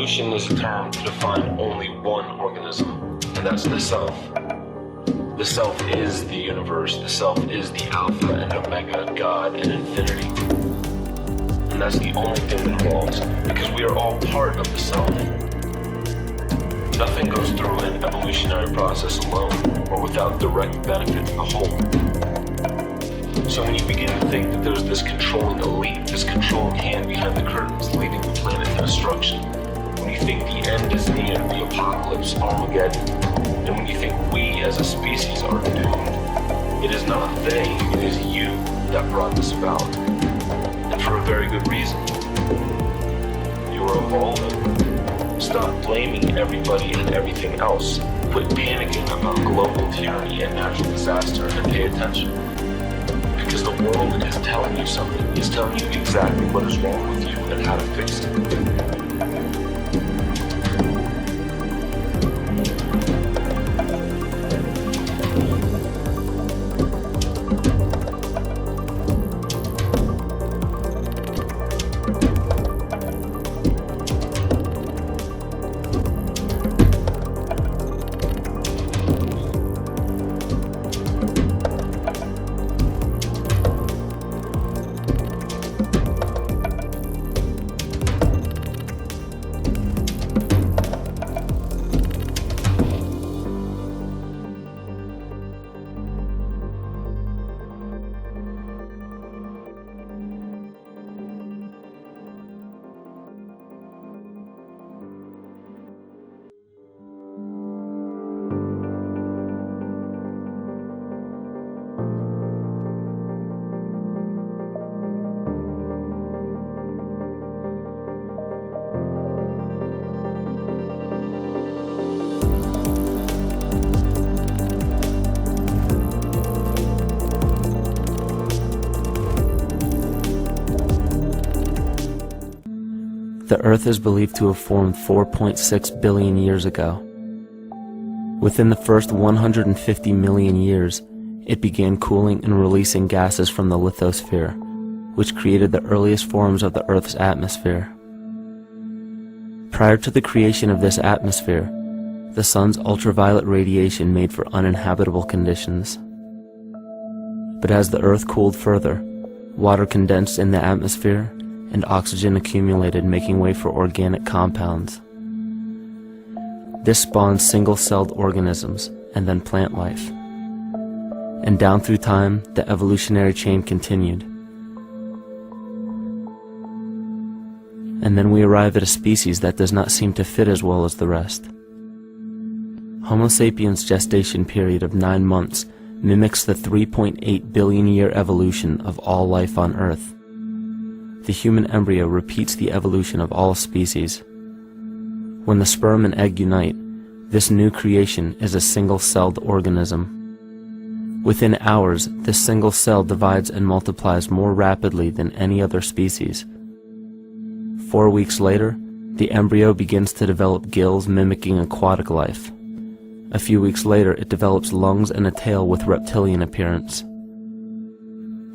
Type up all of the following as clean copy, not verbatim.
Evolution is a term to define only one organism, and that's the self. The self is the universe, the self is the alpha and omega, God and infinity. And that's the only thing that evolves, because we are all part of the self. Nothing goes through an evolutionary process alone, or without direct benefit to the whole. So when you begin to think that there's this controlling elite, this controlling hand behind the curtains leading the planet to destruction, when you think the end is near, the apocalypse, Armageddon, and when you think we as a species are doomed, it is not they, it is you that brought this about. And for a very good reason. You are evolving. Stop blaming everybody and everything else. Quit panicking about global tyranny and natural disaster and pay attention. Because the world is telling you something. It's telling you exactly what is wrong with you and how to fix it. The Earth is believed to have formed 4.6 billion years ago. Within the first 150 million years, it began cooling and releasing gases from the lithosphere, which created the earliest forms of the Earth's atmosphere. Prior to the creation of this atmosphere, the sun's ultraviolet radiation made for uninhabitable conditions. But as the Earth cooled further, water condensed in the atmosphere and oxygen accumulated, making way for organic compounds. This spawned single-celled organisms and then plant life. And down through time, the evolutionary chain continued. And then we arrive at a species that does not seem to fit as well as the rest. Homo sapiens' gestation period of 9 months mimics the 3.8 billion year evolution of all life on Earth. The human embryo repeats the evolution of all species. When the sperm and egg unite, this new creation is a single-celled organism. Within hours, this single cell divides and multiplies more rapidly than any other species. 4 weeks later, the embryo begins to develop gills mimicking aquatic life. A few weeks later, it develops lungs and a tail with reptilian appearance.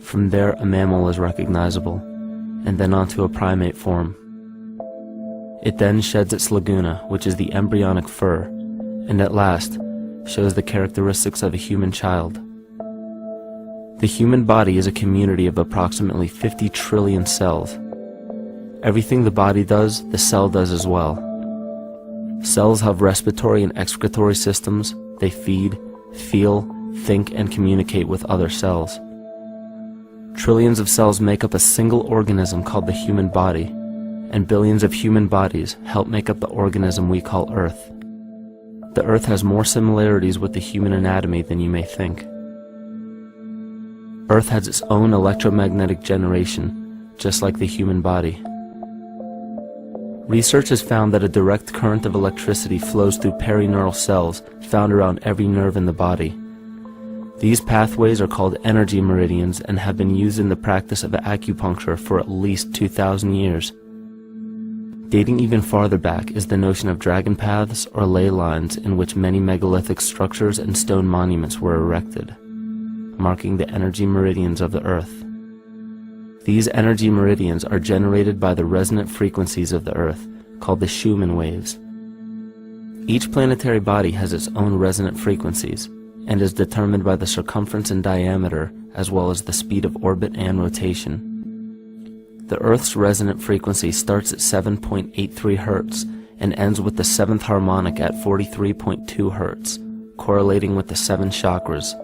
From there, a mammal is recognizable, and then onto a primate form. It then sheds its laguna, which is the embryonic fur, and at last shows the characteristics of a human child. The human body is a community of approximately 50 trillion cells. Everything the body does, the cell does as well. Cells have respiratory and excretory systems. They feed, feel, think, and communicate with other cells. Trillions of cells make up a single organism called the human body, and billions of human bodies help make up the organism we call Earth. The Earth has more similarities with the human anatomy than you may think. Earth has its own electromagnetic generation, just like the human body. Research has found that a direct current of electricity flows through perineural cells found around every nerve in the body. These pathways are called energy meridians and have been used in the practice of acupuncture for at least 2,000 years. Dating even farther back is the notion of dragon paths or ley lines in which many megalithic structures and stone monuments were erected, marking the energy meridians of the Earth. These energy meridians are generated by the resonant frequencies of the Earth, called the Schumann waves. Each planetary body has its own resonant frequencies and is determined by the circumference and diameter as well as the speed of orbit and rotation. The Earth's resonant frequency starts at 7.83 Hz and ends with the 7th harmonic at 43.2 Hz, correlating with the 7 chakras.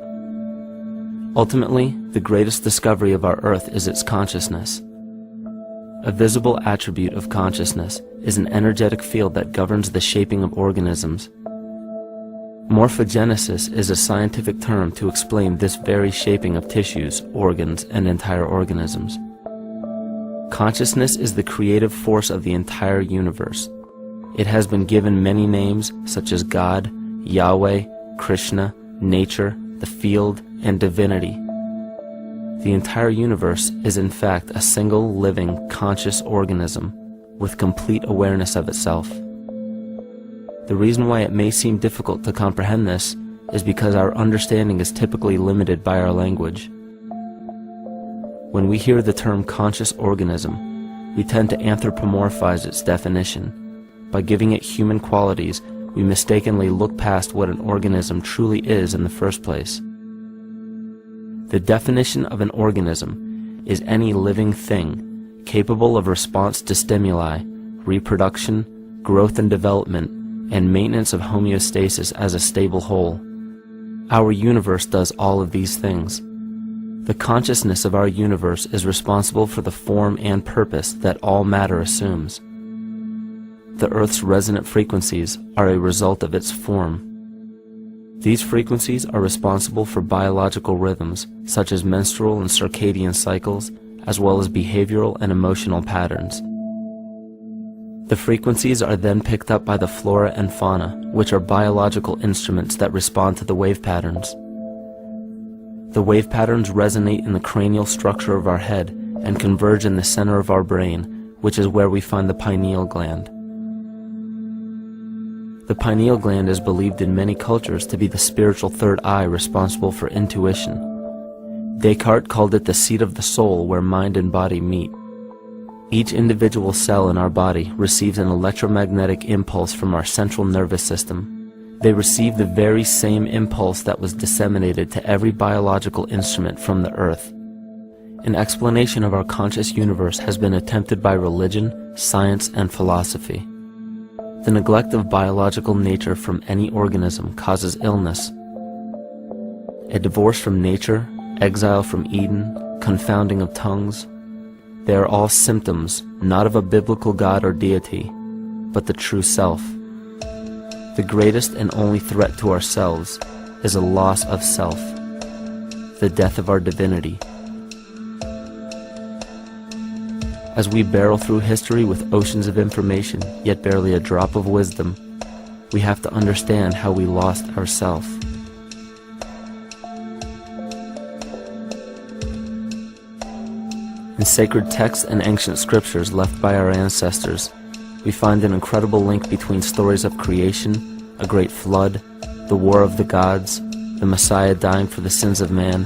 Ultimately, the greatest discovery of our Earth is its consciousness. A visible attribute of consciousness is an energetic field that governs the shaping of organisms. Morphogenesis is a scientific term to explain this very shaping of tissues, organs, and entire organisms. Consciousness is the creative force of the entire universe. It has been given many names such as God, Yahweh, Krishna, nature, the field, and divinity. The entire universe is in fact a single living, conscious organism with complete awareness of itself. The reason why it may seem difficult to comprehend this is because our understanding is typically limited by our language. When we hear the term conscious organism, we tend to anthropomorphize its definition. By giving it human qualities, we mistakenly look past what an organism truly is in the first place. The definition of an organism is any living thing capable of response to stimuli, reproduction, growth and development, and maintenance of homeostasis as a stable whole. Our universe does all of these things. The consciousness of our universe is responsible for the form and purpose that all matter assumes. The Earth's resonant frequencies are a result of its form. These frequencies are responsible for biological rhythms, such as menstrual and circadian cycles, as well as behavioral and emotional patterns. The frequencies are then picked up by the flora and fauna, which are biological instruments that respond to the wave patterns. The wave patterns resonate in the cranial structure of our head and converge in the center of our brain, which is where we find the pineal gland. The pineal gland is believed in many cultures to be the spiritual third eye responsible for intuition. Descartes called it the seat of the soul where mind and body meet. Each individual cell in our body receives an electromagnetic impulse from our central nervous system. They receive the very same impulse that was disseminated to every biological instrument from the earth. An explanation of our conscious universe has been attempted by religion, science, and philosophy. The neglect of biological nature from any organism causes illness. A divorce from nature, exile from Eden, confounding of tongues, they are all symptoms not of a biblical God or deity, but the true self. The greatest and only threat to ourselves is a loss of self, the death of our divinity. As we barrel through history with oceans of information, yet barely a drop of wisdom, we have to understand how we lost ourself. In sacred texts and ancient scriptures left by our ancestors, we find an incredible link between stories of creation, a great flood, the war of the gods, the Messiah dying for the sins of man,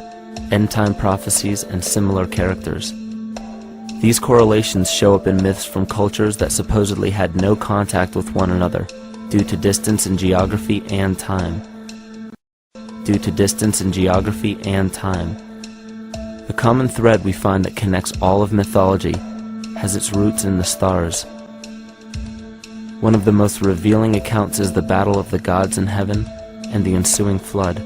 end-time prophecies, and similar characters. These correlations show up in myths from cultures that supposedly had no contact with one another due to distance in geography and time. The common thread we find that connects all of mythology has its roots in the stars. One of the most revealing accounts is the battle of the gods in heaven and the ensuing flood.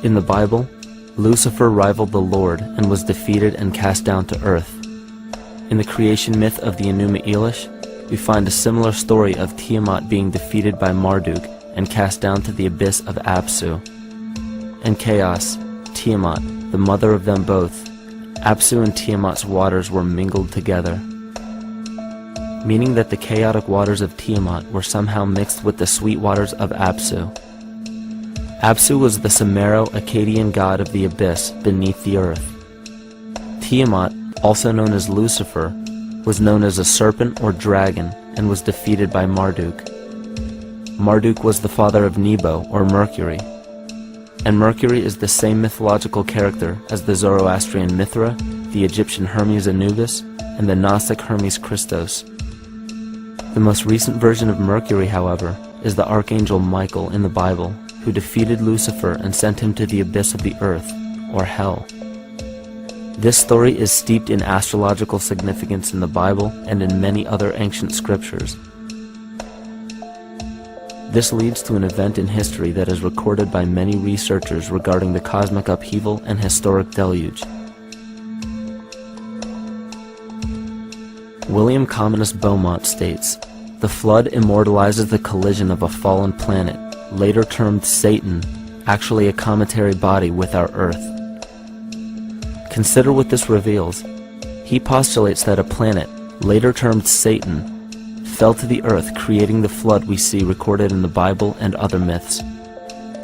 In the Bible, Lucifer rivaled the Lord and was defeated and cast down to earth. In the creation myth of the Enuma Elish, we find a similar story of Tiamat being defeated by Marduk and cast down to the abyss of Apsu. In chaos, Tiamat, the mother of them both, Apsu and Tiamat's waters were mingled together, meaning that the chaotic waters of Tiamat were somehow mixed with the sweet waters of Apsu. Apsu was the Sumero-Akkadian god of the abyss beneath the earth. Tiamat, also known as Lucifer, was known as a serpent or dragon and was defeated by Marduk. Marduk was the father of Nebo or Mercury, and Mercury is the same mythological character as the Zoroastrian Mithra, the Egyptian Hermes Anubis, and the Gnostic Hermes Christos. The most recent version of Mercury, however, is the Archangel Michael in the Bible, who defeated Lucifer and sent him to the abyss of the earth, or hell. This story is steeped in astrological significance in the Bible and in many other ancient scriptures. This leads to an event in history that is recorded by many researchers regarding the cosmic upheaval and historic deluge. William Commonus Beaumont states, "The flood immortalizes the collision of a fallen planet, later termed Satan, actually a cometary body with our Earth." Consider what this reveals. He postulates that a planet, later termed Satan, fell to the earth, creating the flood we see recorded in the Bible and other myths.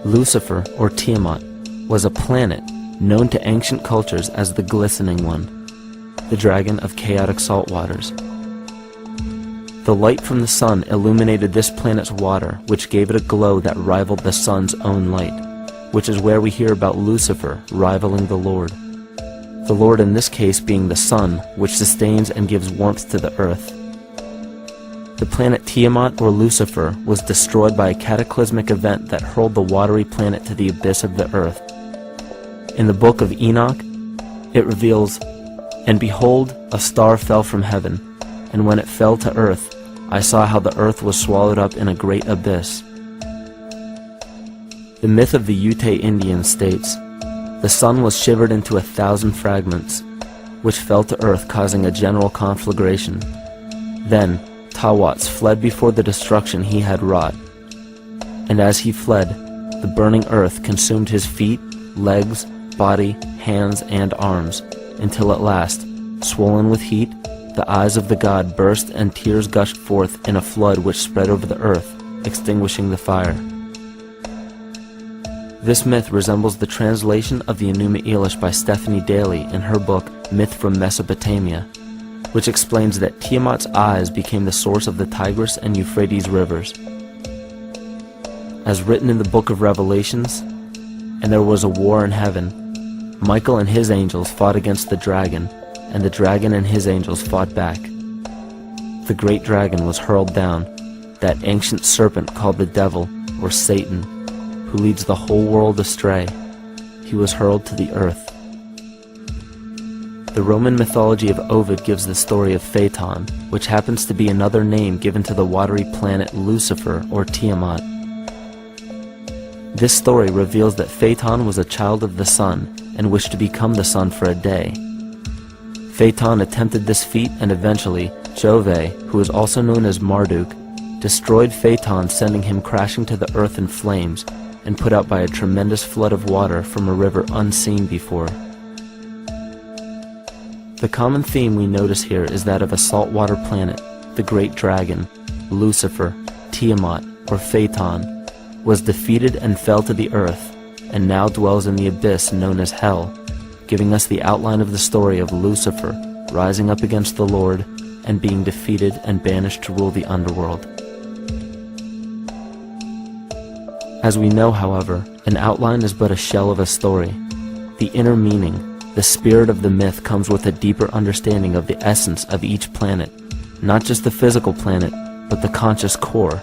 Lucifer, or Tiamat, was a planet known to ancient cultures as the Glistening One, the dragon of chaotic salt waters. The light from the sun illuminated this planet's water, which gave it a glow that rivaled the sun's own light, which is where we hear about Lucifer rivaling the Lord. The Lord in this case being the sun, which sustains and gives warmth to the earth. The planet Tiamat, or Lucifer, was destroyed by a cataclysmic event that hurled the watery planet to the abyss of the earth. In the book of Enoch, it reveals, "And behold, a star fell from heaven, and when it fell to earth, I saw how the earth was swallowed up in a great abyss." The myth of the Ute Indians states, "The sun was shivered into 1,000 fragments, which fell to earth, causing a general conflagration. Then Tawats fled before the destruction he had wrought. And as he fled, the burning earth consumed his feet, legs, body, hands, and arms, until at last, swollen with heat, the eyes of the god burst and tears gushed forth in a flood which spread over the earth, extinguishing the fire." This myth resembles the translation of the Enuma Elish by Stephanie Daly in her book Myth from Mesopotamia, which explains that Tiamat's eyes became the source of the Tigris and Euphrates rivers. As written in the book of Revelations, "And there was a war in heaven. Michael and his angels fought against the dragon, and the dragon and his angels fought back. The great dragon was hurled down, that ancient serpent called the devil, or Satan, who leads the whole world astray. He was hurled to the earth." The Roman mythology of Ovid gives the story of Phaeton, which happens to be another name given to the watery planet Lucifer, or Tiamat. This story reveals that Phaeton was a child of the sun and wished to become the sun for a day. Phaeton attempted this feat, and eventually Jove, who is also known as Marduk, destroyed Phaeton, sending him crashing to the earth in flames and put out by a tremendous flood of water from a river unseen before. The common theme we notice here is that of a saltwater planet, the great dragon, Lucifer, Tiamat, or Phaeton, was defeated and fell to the earth, and now dwells in the abyss known as hell, giving us the outline of the story of Lucifer rising up against the Lord and being defeated and banished to rule the underworld. As we know, however, an outline is but a shell of a story. The inner meaning, the spirit of the myth, comes with a deeper understanding of the essence of each planet, not just the physical planet, but the conscious core,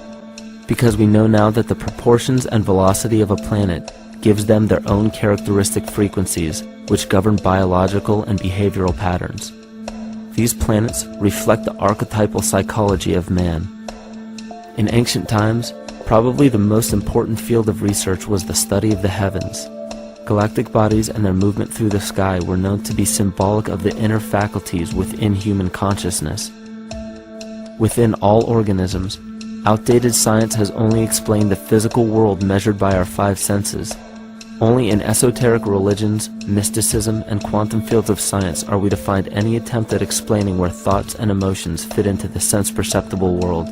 because we know now that the proportions and velocity of a planet gives them their own characteristic frequencies, which govern biological and behavioral patterns. These planets reflect the archetypal psychology of man. In ancient times, probably the most important field of research was the study of the heavens. Galactic bodies and their movement through the sky were known to be symbolic of the inner faculties within human consciousness. Within all organisms, outdated science has only explained the physical world measured by our five senses. Only in esoteric religions, mysticism, and quantum fields of science are we to find any attempt at explaining where thoughts and emotions fit into the sense-perceptible world.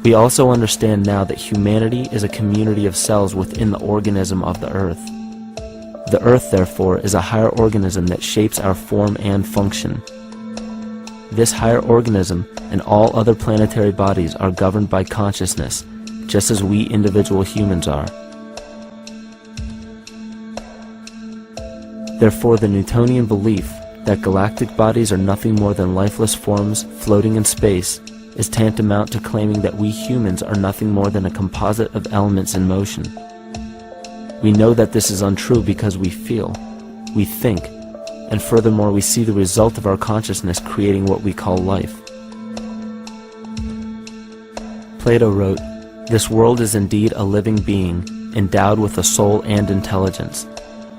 We also understand now that humanity is a community of cells within the organism of the Earth. The Earth, therefore, is a higher organism that shapes our form and function. This higher organism and all other planetary bodies are governed by consciousness, just as we individual humans are. Therefore, the Newtonian belief that galactic bodies are nothing more than lifeless forms floating in space is tantamount to claiming that we humans are nothing more than a composite of elements in motion. We know that this is untrue because we feel, we think, and furthermore we see the result of our consciousness creating what we call life. Plato wrote, "This world is indeed a living being, endowed with a soul and intelligence,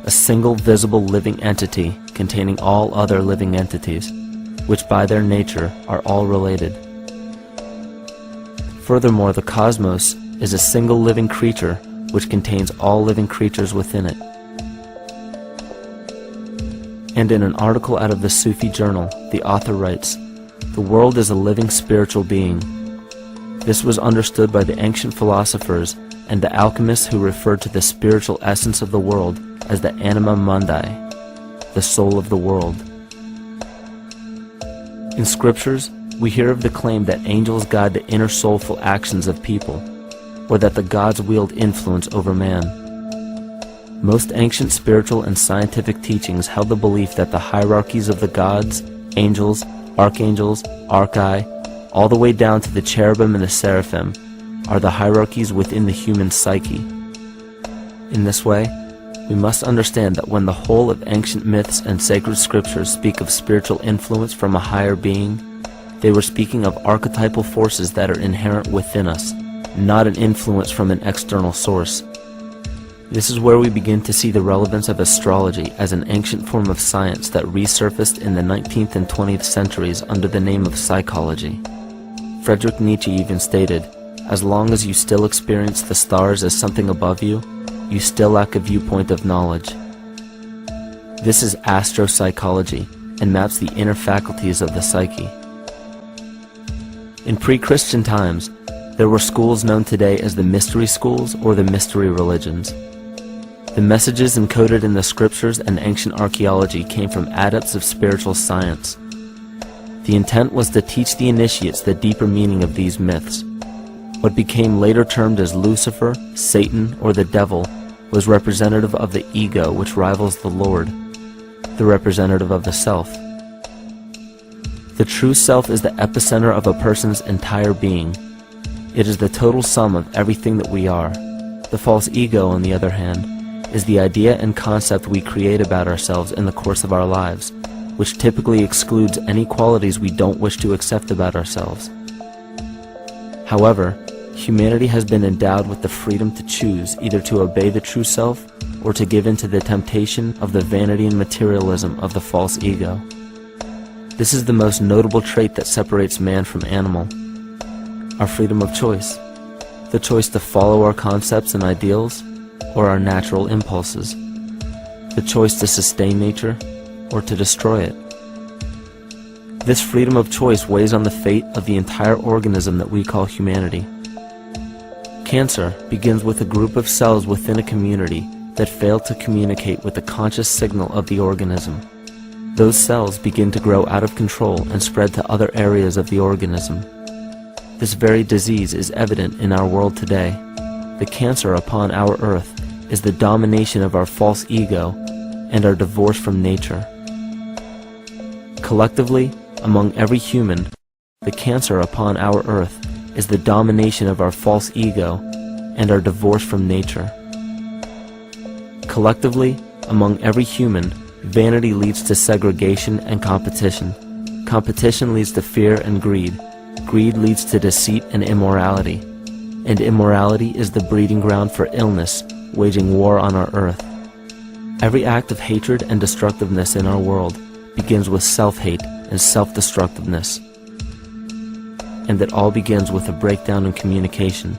a single visible living entity containing all other living entities, which by their nature are all related." Furthermore, the cosmos is a single living creature which contains all living creatures within it. And in an article out of the Sufi journal, the author writes, "The world is a living spiritual being." This was understood by the ancient philosophers and the alchemists who referred to the spiritual essence of the world as the anima mundi, the soul of the world. In scriptures, we hear of the claim that angels guide the inner soulful actions of people, or that the gods wield influence over man. Most ancient spiritual and scientific teachings held the belief that the hierarchies of the gods, angels, archangels, archai, all the way down to the cherubim and the seraphim, are the hierarchies within the human psyche. In this way, we must understand that when the whole of ancient myths and sacred scriptures speak of spiritual influence from a higher being, they were speaking of archetypal forces that are inherent within us, not an influence from an external source. This is where we begin to see the relevance of astrology as an ancient form of science that resurfaced in the 19th and 20th centuries under the name of psychology. Friedrich Nietzsche even stated, "As long as you still experience the stars as something above you, you still lack a viewpoint of knowledge." This is astropsychology and maps the inner faculties of the psyche. In pre-Christian times, there were schools known today as the mystery schools or the mystery religions. The messages encoded in the scriptures and ancient archaeology came from adepts of spiritual science. The intent was to teach the initiates the deeper meaning of these myths. What became later termed as Lucifer, Satan, or the devil was representative of the ego, which rivals the Lord, the representative of the self. The true self is the epicenter of a person's entire being. It is the total sum of everything that we are. The false ego, on the other hand, is the idea and concept we create about ourselves in the course of our lives, which typically excludes any qualities we don't wish to accept about ourselves. However, humanity has been endowed with the freedom to choose either to obey the true self or to give in to the temptation of the vanity and materialism of the false ego. This is the most notable trait that separates man from animal: our freedom of choice, the choice to follow our concepts and ideals or our natural impulses, the choice to sustain nature or to destroy it. This freedom of choice weighs on the fate of the entire organism that we call humanity. Cancer begins with a group of cells within a community that fail to communicate with the conscious signal of the organism. Those cells begin to grow out of control and spread to other areas of the organism. This very disease is evident in our world today. The cancer upon our earth is the domination of our false ego and our divorce from nature. Collectively, among every human, the cancer upon our earth is the domination of our false ego and our divorce from nature. Collectively, among every human, vanity leads to segregation and competition. Competition leads to fear and greed. Greed leads to deceit and immorality. And immorality is the breeding ground for illness, waging war on our earth. Every act of hatred and destructiveness in our world begins with self-hate and self-destructiveness. And it all begins with a breakdown in communication.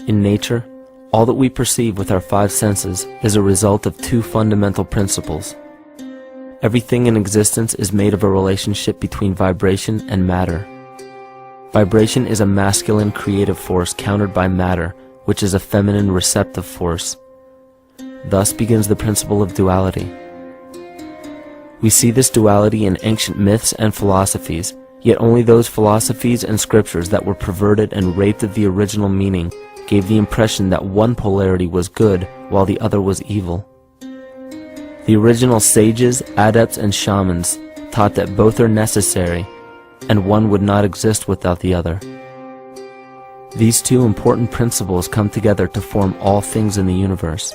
In nature, all that we perceive with our five senses is a result of two fundamental principles. Everything in existence is made of a relationship between vibration and matter. Vibration is a masculine creative force countered by matter, which is a feminine receptive force. Thus begins the principle of duality. We see this duality in ancient myths and philosophies, yet only those philosophies and scriptures that were perverted and raped of the original meaning gave the impression that one polarity was good while the other was evil. The original sages, adepts, and shamans taught that both are necessary, and one would not exist without the other. These two important principles come together to form all things in the universe.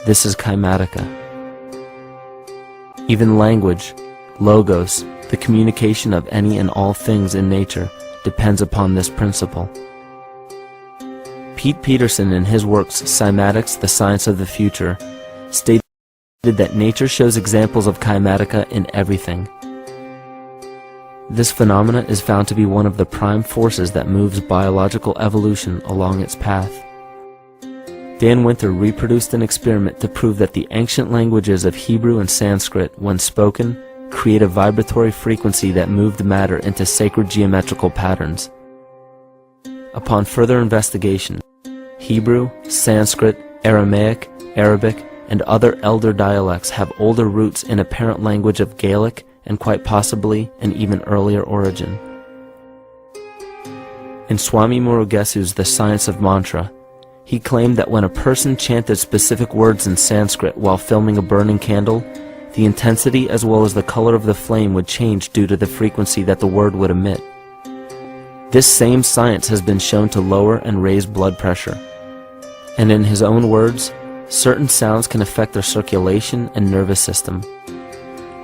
This is KYMATICA. Even language, logos, the communication of any and all things in nature, depends upon this principle. Pete Peterson, in his works Cymatics, the Science of the Future, stated that nature shows examples of KYMATICA in everything. This phenomena is found to be one of the prime forces that moves biological evolution along its path. Dan Winter reproduced an experiment to prove that the ancient languages of Hebrew and Sanskrit, when spoken, create a vibratory frequency that moved matter into sacred geometrical patterns. Upon further investigation, Hebrew, Sanskrit, Aramaic, Arabic, and other elder dialects have older roots in a parent language of Gaelic and quite possibly an even earlier origin. In Swami Murugesu's The Science of Mantra, he claimed that when a person chanted specific words in Sanskrit while filming a burning candle, the intensity as well as the color of the flame would change due to the frequency that the word would emit. This same science has been shown to lower and raise blood pressure. And in his own words, certain sounds can affect their circulation and nervous system.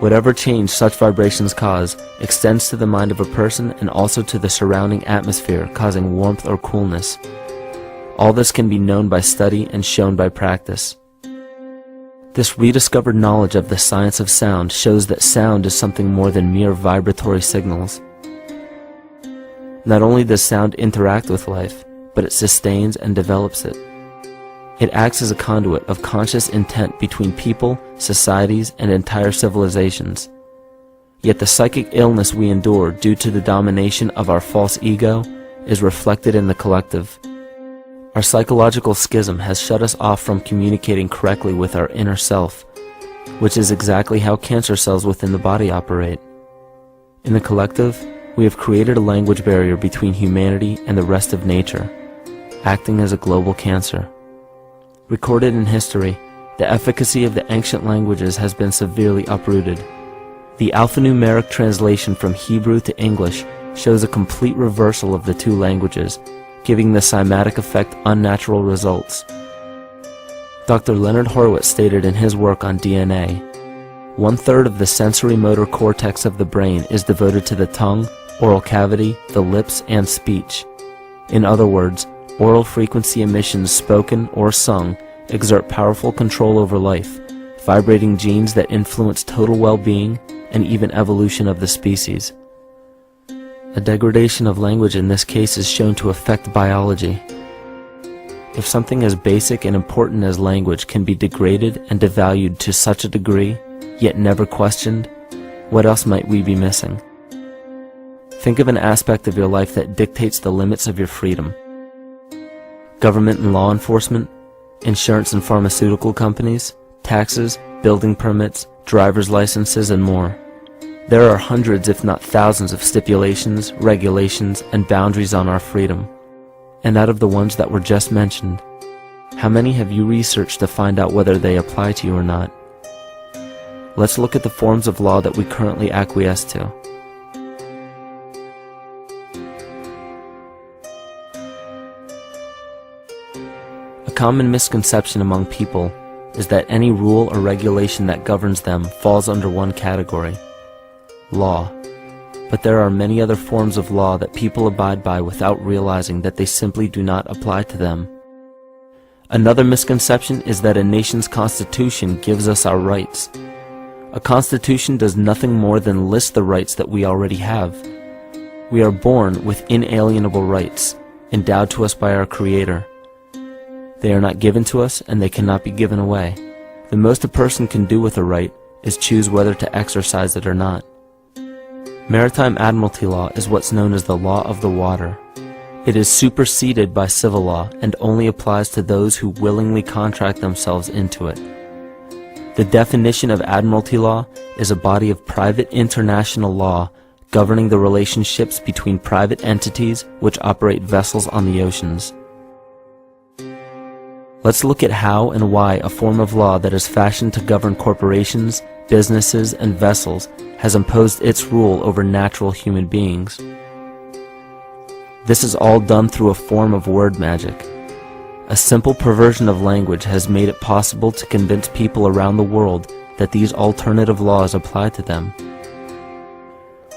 Whatever change such vibrations cause extends to the mind of a person and also to the surrounding atmosphere, causing warmth or coolness. All this can be known by study and shown by practice. This rediscovered knowledge of the science of sound shows that sound is something more than mere vibratory signals. Not only does sound interact with life, but it sustains and develops it. It acts as a conduit of conscious intent between people, societies, and entire civilizations. Yet the psychic illness we endure due to the domination of our false ego is reflected in the collective. Our psychological schism has shut us off from communicating correctly with our inner self, which is exactly how cancer cells within the body operate. In the collective, we have created a language barrier between humanity and the rest of nature, acting as a global cancer. Recorded in history, the efficacy of the ancient languages has been severely uprooted. The alphanumeric translation from Hebrew to English shows a complete reversal of the two languages, giving the cymatic effect unnatural results. Dr. Leonard Horowitz stated in his work on DNA, 1/3 of the sensory motor cortex of the brain is devoted to the tongue, oral cavity, the lips, and speech. In other words, oral frequency emissions spoken or sung exert powerful control over life, vibrating genes that influence total well-being and even evolution of the species. A degradation of language in this case is shown to affect biology. If something as basic and important as language can be degraded and devalued to such a degree, yet never questioned, what else might we be missing? Think of an aspect of your life that dictates the limits of your freedom. Government and law enforcement, insurance and pharmaceutical companies, taxes, building permits, driver's licenses, and more. There are hundreds if not thousands of stipulations, regulations, and boundaries on our freedom. And out of the ones that were just mentioned, how many have you researched to find out whether they apply to you or not? Let's look at the forms of law that we currently acquiesce to. A common misconception among people is that any rule or regulation that governs them falls under one category: law. But there are many other forms of law that people abide by without realizing that they simply do not apply to them. Another misconception is that a nation's constitution gives us our rights. A constitution does nothing more than list the rights that we already have. We are born with inalienable rights, endowed to us by our Creator. They are not given to us, and they cannot be given away. The most a person can do with a right is choose whether to exercise it or not. Maritime Admiralty law is what's known as the law of the water. It is superseded by civil law and only applies to those who willingly contract themselves into it. The definition of Admiralty law is a body of private international law governing the relationships between private entities which operate vessels on the oceans. Let's look at how and why a form of law that is fashioned to govern corporations, businesses, and vessels has imposed its rule over natural human beings. This is all done through a form of word magic. A simple perversion of language has made it possible to convince people around the world that these alternative laws apply to them.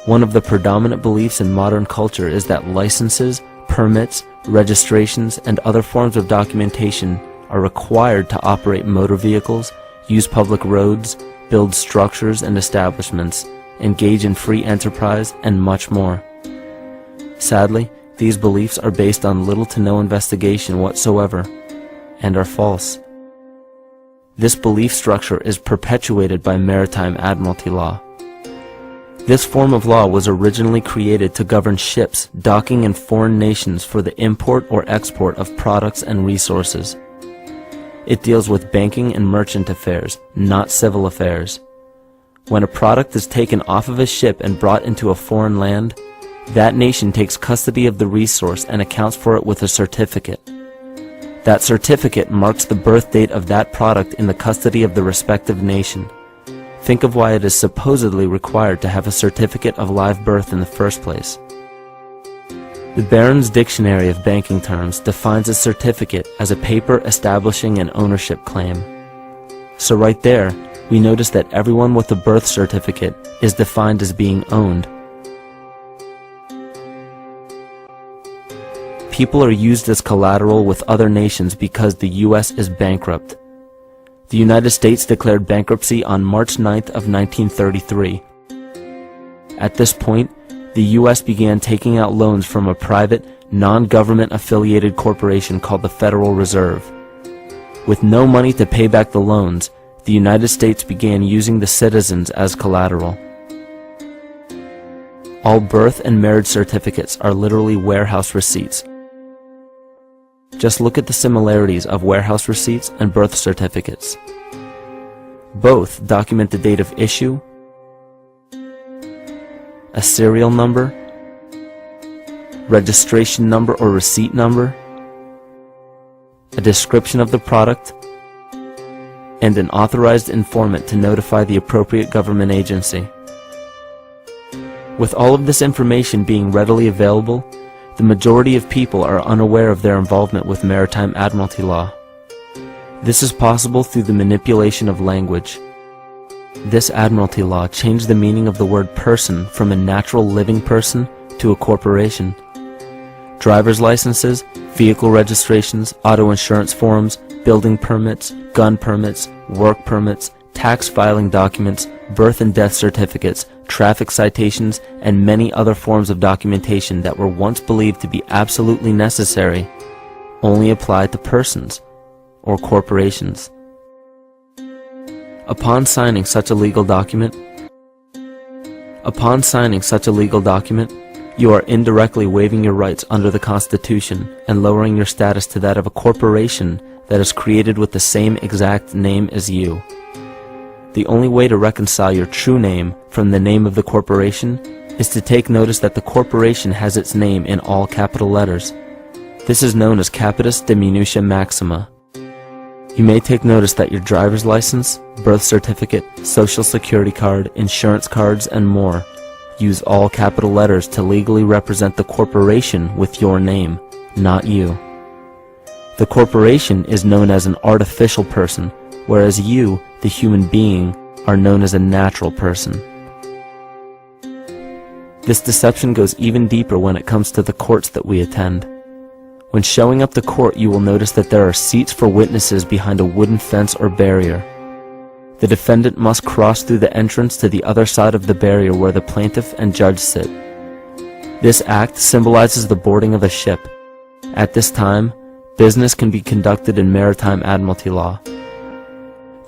One of the predominant beliefs in modern culture is that licenses, permits, registrations, and other forms of documentation are required to operate motor vehicles, use public roads, build structures and establishments, engage in free enterprise, and much more. Sadly, these beliefs are based on little to no investigation whatsoever, and are false. This belief structure is perpetuated by Maritime Admiralty law. This form of law was originally created to govern ships docking in foreign nations for the import or export of products and resources. It deals with banking and merchant affairs, not civil affairs. When a product is taken off of a ship and brought into a foreign land, that nation takes custody of the resource and accounts for it with a certificate. That certificate marks the birth date of that product in the custody of the respective nation. Think of why it is supposedly required to have a certificate of live birth in the first place. The Barron's Dictionary of Banking Terms defines a certificate as a paper establishing an ownership claim. So right there, we notice that everyone with a birth certificate is defined as being owned. People are used as collateral with other nations because the U.S. is bankrupt. The United States declared bankruptcy on March 9th of 1933. At this point, the U.S. began taking out loans from a private, non-government affiliated corporation called the Federal Reserve. With no money to pay back the loans, the United States began using the citizens as collateral. All birth and marriage certificates are literally warehouse receipts. Just look at the similarities of warehouse receipts and birth certificates. Both document the date of issue, a serial number, registration number or receipt number, a description of the product, and an authorized informant to notify the appropriate government agency. With all of this information being readily available, the majority of people are unaware of their involvement with Maritime Admiralty law. This is possible through the manipulation of language. This Admiralty law changed the meaning of the word person from a natural living person to a corporation. Driver's licenses, vehicle registrations, auto insurance forms, building permits, gun permits, work permits, tax filing documents, birth and death certificates, traffic citations, and many other forms of documentation that were once believed to be absolutely necessary only apply to persons or corporations. Upon signing such a legal document, you are indirectly waiving your rights under the Constitution and lowering your status to that of a corporation that is created with the same exact name as you. The only way to reconcile your true name from the name of the corporation is to take notice that the corporation has its name in all capital letters. This is known as capitis diminutia maxima. You may take notice that your driver's license, birth certificate, social security card, insurance cards, and more use all capital letters to legally represent the corporation with your name, not you. The corporation is known as an artificial person, whereas you, the human being, are known as a natural person. This deception goes even deeper when it comes to the courts that we attend. When showing up to court, you will notice that there are seats for witnesses behind a wooden fence or barrier. The defendant must cross through the entrance to the other side of the barrier where the plaintiff and judge sit. This act symbolizes the boarding of a ship. At this time, business can be conducted in Maritime Admiralty law.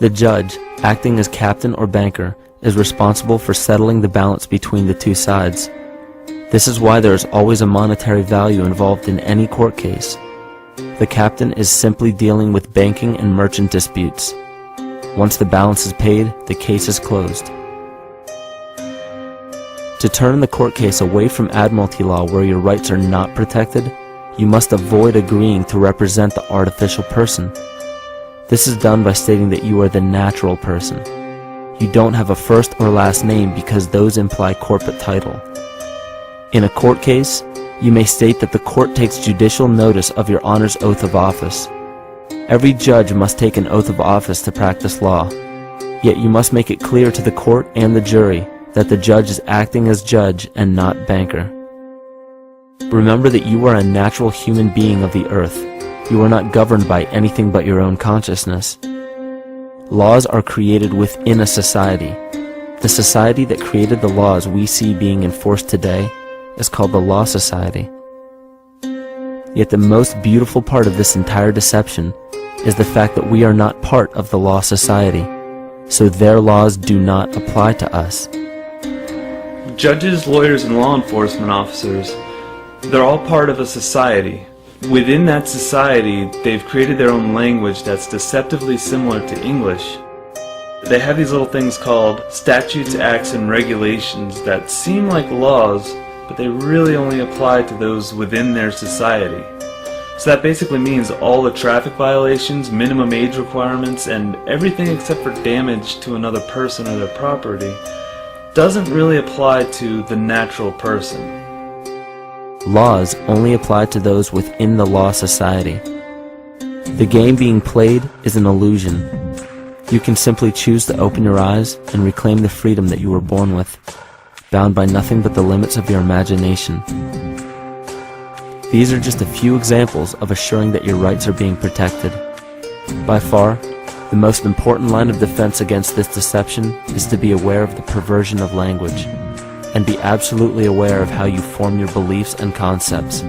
The judge, acting as captain or banker, is responsible for settling the balance between the two sides. This is why there is always a monetary value involved in any court case. The captain is simply dealing with banking and merchant disputes. Once the balance is paid, the case is closed. To turn the court case away from admiralty law where your rights are not protected, you must avoid agreeing to represent the artificial person. This is done by stating that you are the natural person. You don't have a first or last name because those imply corporate title. In a court case, you may state that the court takes judicial notice of your honor's oath of office. Every judge must take an oath of office to practice law, yet you must make it clear to the court and the jury that the judge is acting as judge and not banker. Remember that you are a natural human being of the earth. You are not governed by anything but your own consciousness. Laws are created within a society. The society that created the laws we see being enforced today is called the Law Society. Yet the most beautiful part of this entire deception is the fact that we are not part of the Law Society, so their laws do not apply to us. Judges, lawyers, and law enforcement officers, they're all part of a society. Within that society, they've created their own language that's deceptively similar to English. They have these little things called statutes, acts, and regulations that seem like laws, but they really only apply to those within their society. So that basically means all the traffic violations, minimum age requirements, and everything except for damage to another person or their property doesn't really apply to the natural person. Laws only apply to those within the Law Society. The game being played is an illusion. You can simply choose to open your eyes and reclaim the freedom that you were born with, bound by nothing but the limits of your imagination. These are just a few examples of assuring that your rights are being protected. By far, the most important line of defense against this deception is to be aware of the perversion of language, and be absolutely aware of how you form your beliefs and concepts.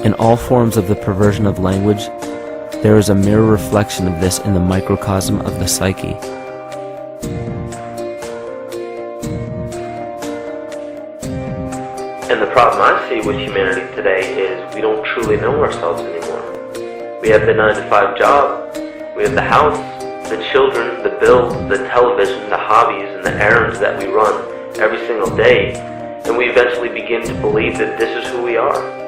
In all forms of the perversion of language, there is a mirror reflection of this in the microcosm of the psyche. And the problem I see with humanity today is we don't truly know ourselves anymore. We have the 9-to-5 job, we have the house, the children, the bills, the television, the hobbies, and the errands that we run every single day, and we eventually begin to believe that this is who we are.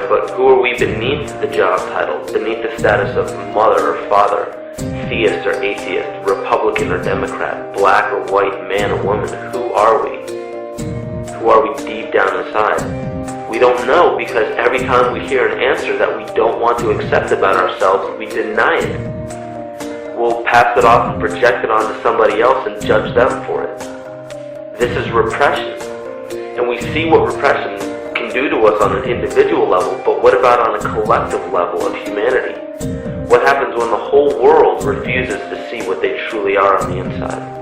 But who are we beneath the job title, beneath the status of mother or father, theist or atheist, Republican or Democrat, black or white, man or woman? Who are we? Who are we deep down inside? We don't know, because every time we hear an answer that we don't want to accept about ourselves, we deny it. We'll pass it off and project it onto somebody else and judge them for it. This is repression. And we see what repression can do to us on an individual level, but what about on a collective level of humanity? What happens when the whole world refuses to see what they truly are on the inside?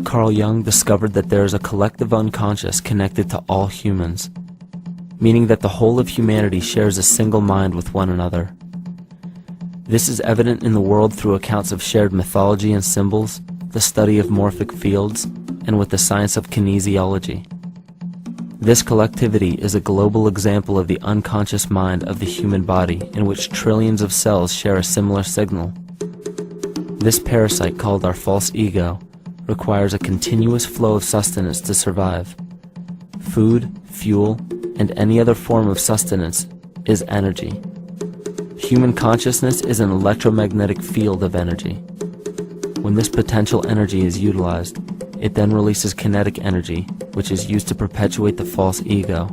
Carl Jung discovered that there is a collective unconscious connected to all humans, meaning that the whole of humanity shares a single mind with one another. This is evident in the world through accounts of shared mythology and symbols, the study of morphic fields, and with the science of kinesiology. This collectivity is a global example of the unconscious mind of the human body, in which trillions of cells share a similar signal. This parasite, called our false ego, requires a continuous flow of sustenance to survive. food, fuel, and any other form of sustenance is energy. Human consciousness is an electromagnetic field of energy. When this potential energy is utilized, it then releases kinetic energy, which is used to perpetuate the false ego.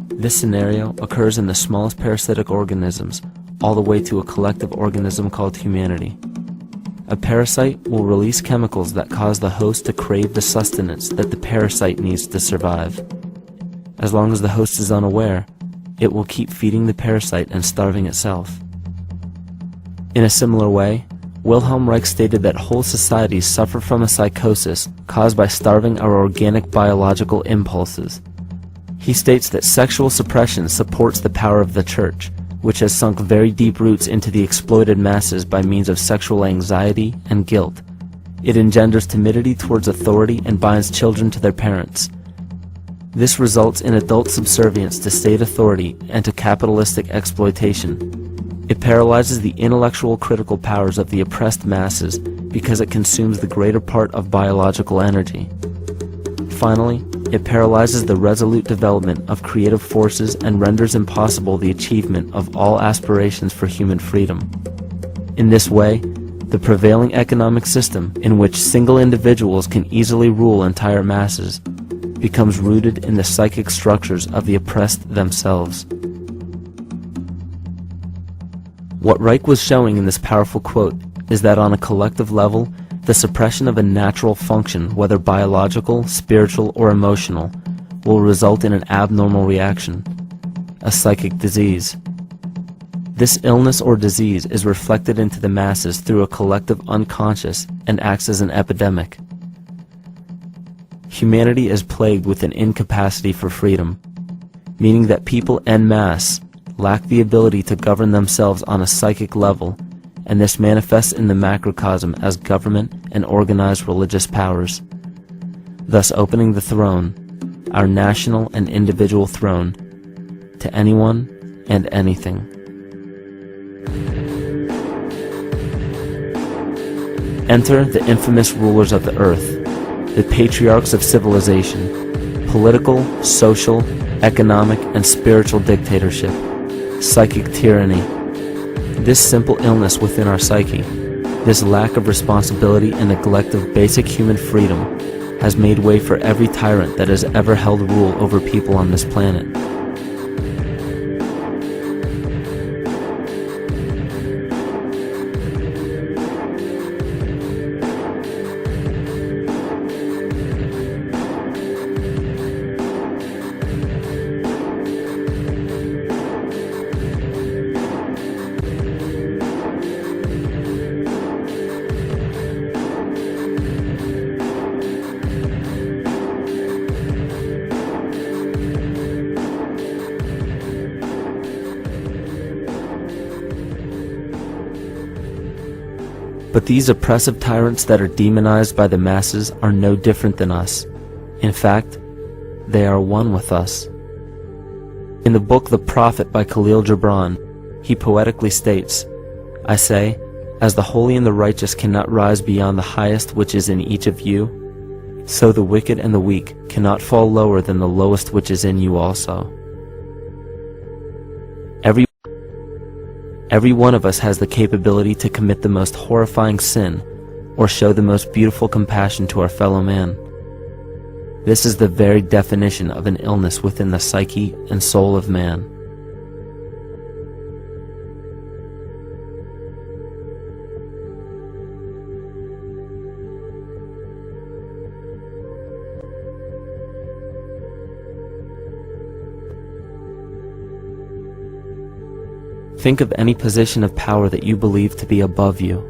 This scenario occurs in the smallest parasitic organisms, all the way to a collective organism called humanity. A parasite will release chemicals that cause the host to crave the sustenance that the parasite needs to survive. As long as the host is unaware, it will keep feeding the parasite and starving itself. In a similar way, Wilhelm Reich stated that whole societies suffer from a psychosis caused by starving our organic biological impulses. He states that sexual suppression supports the power of the church, which has sunk very deep roots into the exploited masses by means of sexual anxiety and guilt. It engenders timidity towards authority and binds children to their parents. This results in adult subservience to state authority and to capitalistic exploitation. It paralyzes the intellectual critical powers of the oppressed masses because it consumes the greater part of biological energy. Finally, it paralyzes the resolute development of creative forces and renders impossible the achievement of all aspirations for human freedom. In this way, the prevailing economic system, in which single individuals can easily rule entire masses, becomes rooted in the psychic structures of the oppressed themselves. What Reich was showing in this powerful quote is that on a collective level, the suppression of a natural function, whether biological, spiritual, or emotional, will result in an abnormal reaction, a psychic disease. This illness or disease is reflected into the masses through a collective unconscious and acts as an epidemic. Humanity is plagued with an incapacity for freedom, meaning that people en masse lack the ability to govern themselves on a psychic level, and this manifests in the macrocosm as government and organized religious powers, thus opening the throne, our national and individual throne, to anyone and anything. Enter the infamous rulers of the earth, the patriarchs of civilization, political, social, economic, and spiritual dictatorship, psychic tyranny. This simple illness within our psyche, this lack of responsibility and neglect of basic human freedom, has made way for every tyrant that has ever held rule over people on this planet. But these oppressive tyrants that are demonized by the masses are no different than us. In fact, they are one with us. In the book The Prophet by Khalil Gibran, he poetically states, "I say, as the holy and the righteous cannot rise beyond the highest which is in each of you, so the wicked and the weak cannot fall lower than the lowest which is in you also." Every one of us has the capability to commit the most horrifying sin or show the most beautiful compassion to our fellow man. This is the very definition of an illness within the psyche and soul of man. Think of any position of power that you believe to be above you.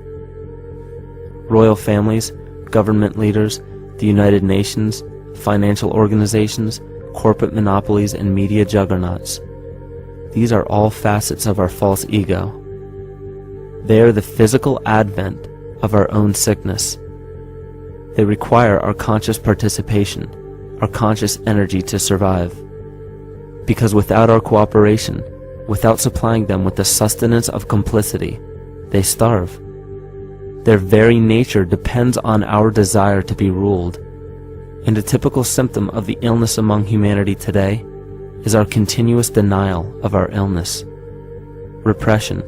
Royal families, government leaders, the United Nations, financial organizations, corporate monopolies, and media juggernauts. These are all facets of our false ego. They are the physical advent of our own sickness. They require our conscious participation, our conscious energy to survive. Because without our cooperation, without supplying them with the sustenance of complicity, they starve. Their very nature depends on our desire to be ruled. And a typical symptom of the illness among humanity today is our continuous denial of our illness. Repression.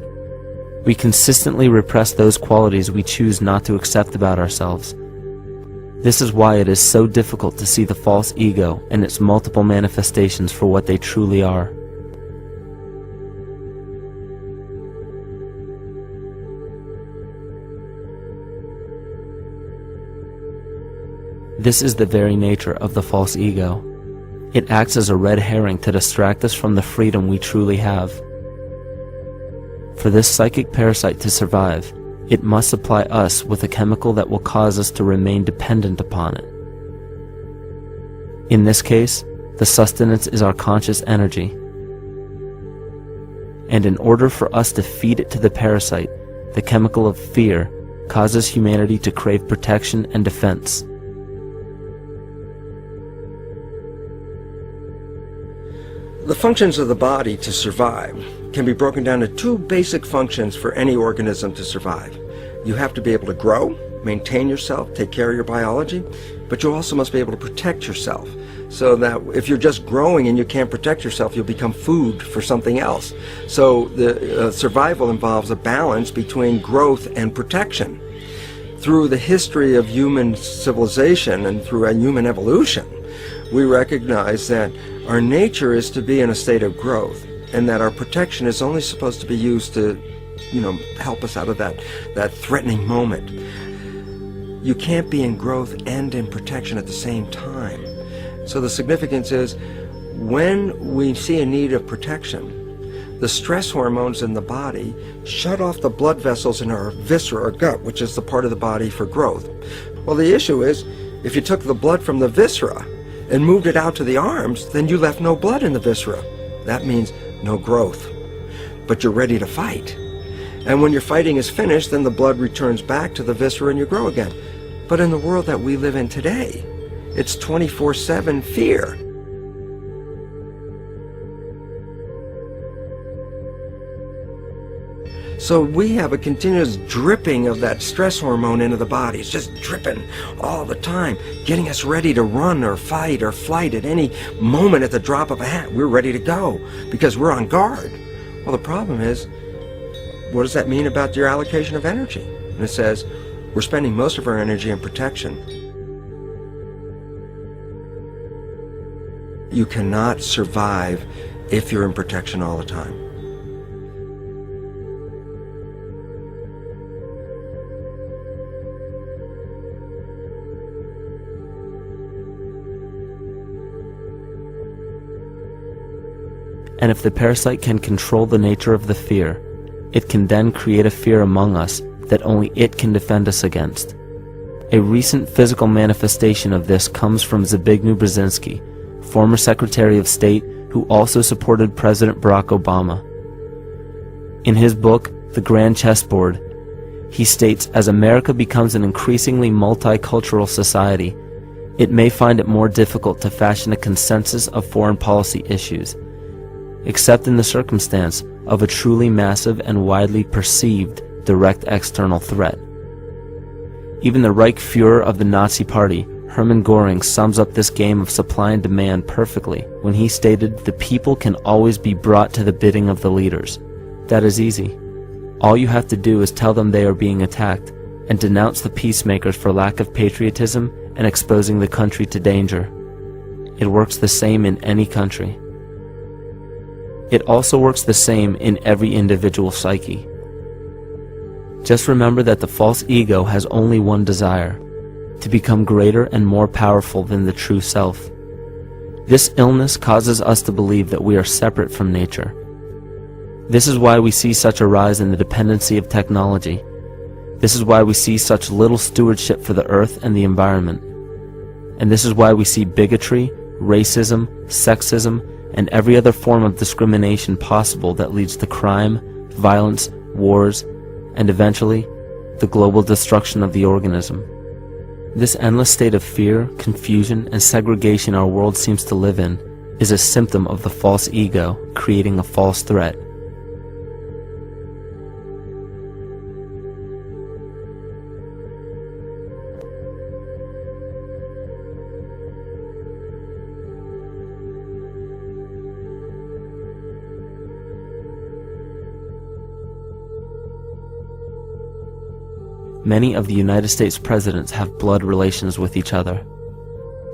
We consistently repress those qualities we choose not to accept about ourselves. This is why it is so difficult to see the false ego and its multiple manifestations for what they truly are. This is the very nature of the false ego. It acts as a red herring to distract us from the freedom we truly have. For this psychic parasite to survive, it must supply us with a chemical that will cause us to remain dependent upon it. In this case, the sustenance is our conscious energy. And in order for us to feed it to the parasite, the chemical of fear causes humanity to crave protection and defense. The functions of the body to survive can be broken down to two basic functions for any organism to survive. You have to be able to grow, maintain yourself, take care of your biology, but you also must be able to protect yourself, so that if you're just growing and you can't protect yourself, you'll become food for something else. So the survival involves a balance between growth and protection. Through the history of human civilization and through a human evolution, we recognize that our nature is to be in a state of growth, and that our protection is only supposed to be used to, help us out of that threatening moment. You can't be in growth and in protection at the same time. So the significance is, when we see a need of protection, the stress hormones in the body shut off the blood vessels in our viscera or gut, which is the part of the body for growth. Well, the issue is, if you took the blood from the viscera and moved it out to the arms, then you left no blood in the viscera. That means no growth. But you're ready to fight. And when your fighting is finished, then the blood returns back to the viscera and you grow again. But in the world that we live in today, it's 24/7 fear. So we have a continuous dripping of that stress hormone into the body. It's just dripping all the time, getting us ready to run or fight or flight at any moment at the drop of a hat. We're ready to go because we're on guard. Well, the problem is, what does that mean about your allocation of energy? And it says, we're spending most of our energy in protection. You cannot survive if you're in protection all the time. And if the parasite can control the nature of the fear, it can then create a fear among us that only it can defend us against. A recent physical manifestation of this comes from Zbigniew Brzezinski, former Secretary of State who also supported President Barack Obama. In his book, The Grand Chessboard, he states, as America becomes an increasingly multicultural society, it may find it more difficult to fashion a consensus of foreign policy issues, except in the circumstance of a truly massive and widely perceived direct external threat. Even the Reichsfuhrer of the Nazi Party, Hermann Göring, sums up this game of supply and demand perfectly when he stated, "The people can always be brought to the bidding of the leaders." That is easy. All you have to do is tell them they are being attacked and denounce the peacemakers for lack of patriotism and exposing the country to danger. It works the same in any country. It also works the same in every individual psyche. Just remember that the false ego has only one desire: to become greater and more powerful than the true self. This illness causes us to believe that we are separate from nature. This is why we see such a rise in the dependency of technology. This is why we see such little stewardship for the earth and the environment. And this is why we see bigotry, racism, sexism, and every other form of discrimination possible that leads to crime, violence, wars, and eventually, the global destruction of the organism. This endless state of fear, confusion, and segregation our world seems to live in is a symptom of the false ego creating a false threat. many of the United States presidents have blood relations with each other.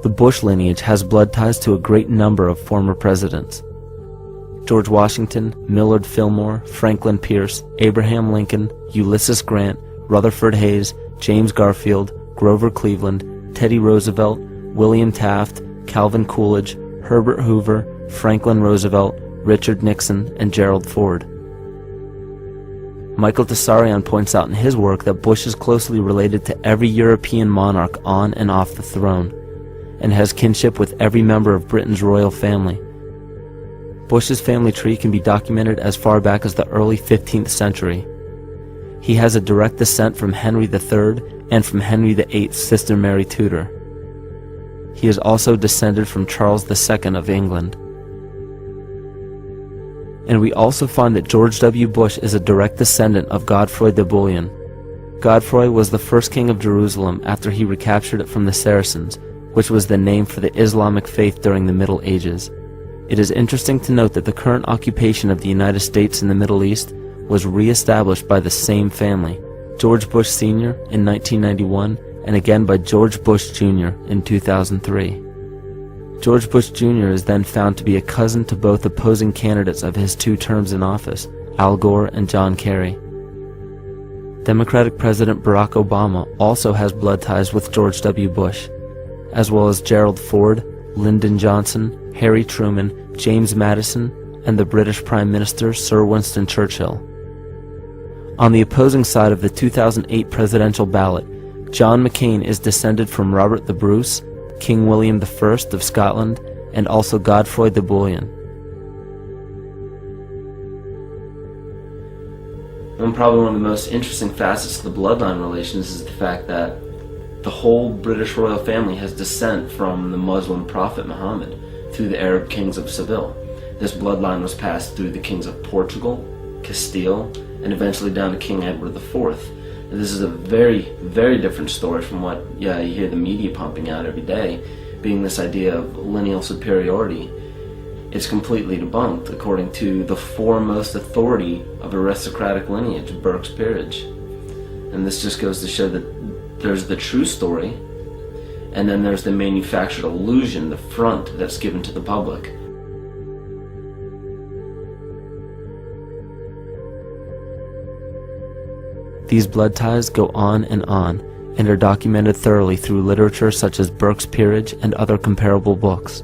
The Bush lineage has blood ties to a great number of former presidents. George Washington, Millard Fillmore, Franklin Pierce, Abraham Lincoln, Ulysses Grant, Rutherford Hayes, James Garfield, Grover Cleveland, Teddy Roosevelt, William Taft, Calvin Coolidge, Herbert Hoover, Franklin Roosevelt, Richard Nixon, and Gerald Ford. Michael Tessarion points out in his work that Bush is closely related to every European monarch on and off the throne, and has kinship with every member of Britain's royal family. Bush's family tree can be documented as far back as the early 15th century. He has a direct descent from Henry III and from Henry VIII's sister Mary Tudor. He is also descended from Charles II of England. And we also find that George W. Bush is a direct descendant of Godfrey de Bouillon. Godfrey was the first king of Jerusalem after he recaptured it from the Saracens, which was the name for the Islamic faith during the Middle Ages. It is interesting to note that the current occupation of the United States in the Middle East was re-established by the same family, George Bush Sr. in 1991, and again by George Bush Jr. in 2003. George Bush Jr. is then found to be a cousin to both opposing candidates of his 2 terms in office, Al Gore and John Kerry. Democratic President Barack Obama also has blood ties with George W. Bush, as well as Gerald Ford, Lyndon Johnson, Harry Truman, James Madison, and the British Prime Minister Sir Winston Churchill. On the opposing side of the 2008 presidential ballot, John McCain is descended from Robert the Bruce, King William I of Scotland, and also Godfrey de Bouillon. Probably one of the most interesting facets of the bloodline relations is the fact that the whole British royal family has descent from the Muslim prophet Muhammad through the Arab kings of Seville. This bloodline was passed through the kings of Portugal, Castile, and eventually down to King Edward IV. And this is a very, very different story from what you hear the media pumping out every day, being this idea of lineal superiority. It's completely debunked according to the foremost authority of aristocratic lineage, Burke's peerage. And this just goes to show that there's the true story, and then there's the manufactured illusion, the front that's given to the public. These blood ties go on and are documented thoroughly through literature such as Burke's Peerage and other comparable books.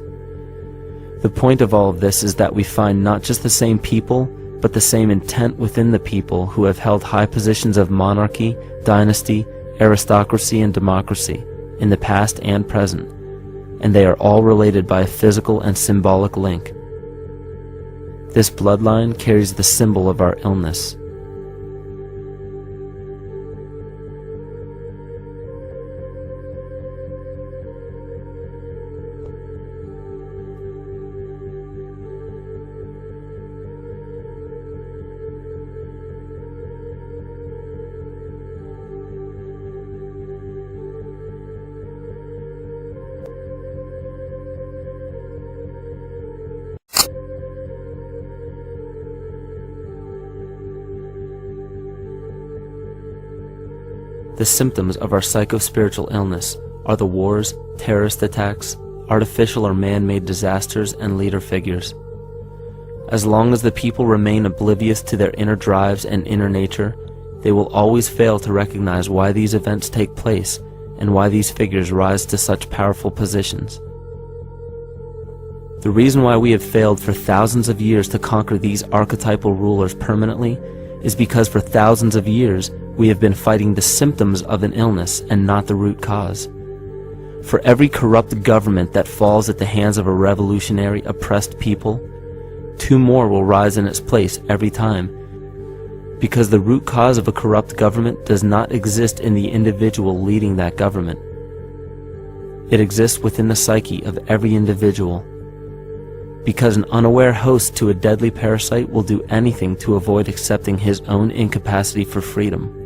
The point of all of this is that we find not just the same people, but the same intent within the people who have held high positions of monarchy, dynasty, aristocracy, and democracy in the past and present, and they are all related by a physical and symbolic link. This bloodline carries the symbol of our illness. The symptoms of our psycho-spiritual illness are the wars, terrorist attacks, artificial or man-made disasters, and leader figures. As long as the people remain oblivious to their inner drives and inner nature, they will always fail to recognize why these events take place and why these figures rise to such powerful positions. The reason why we have failed for thousands of years to conquer these archetypal rulers permanently is because for thousands of years we have been fighting the symptoms of an illness and not the root cause. For every corrupt government that falls at the hands of a revolutionary, oppressed people, 2 more will rise in its place every time. Because the root cause of a corrupt government does not exist in the individual leading that government. It exists within the psyche of every individual. Because an unaware host to a deadly parasite will do anything to avoid accepting his own incapacity for freedom.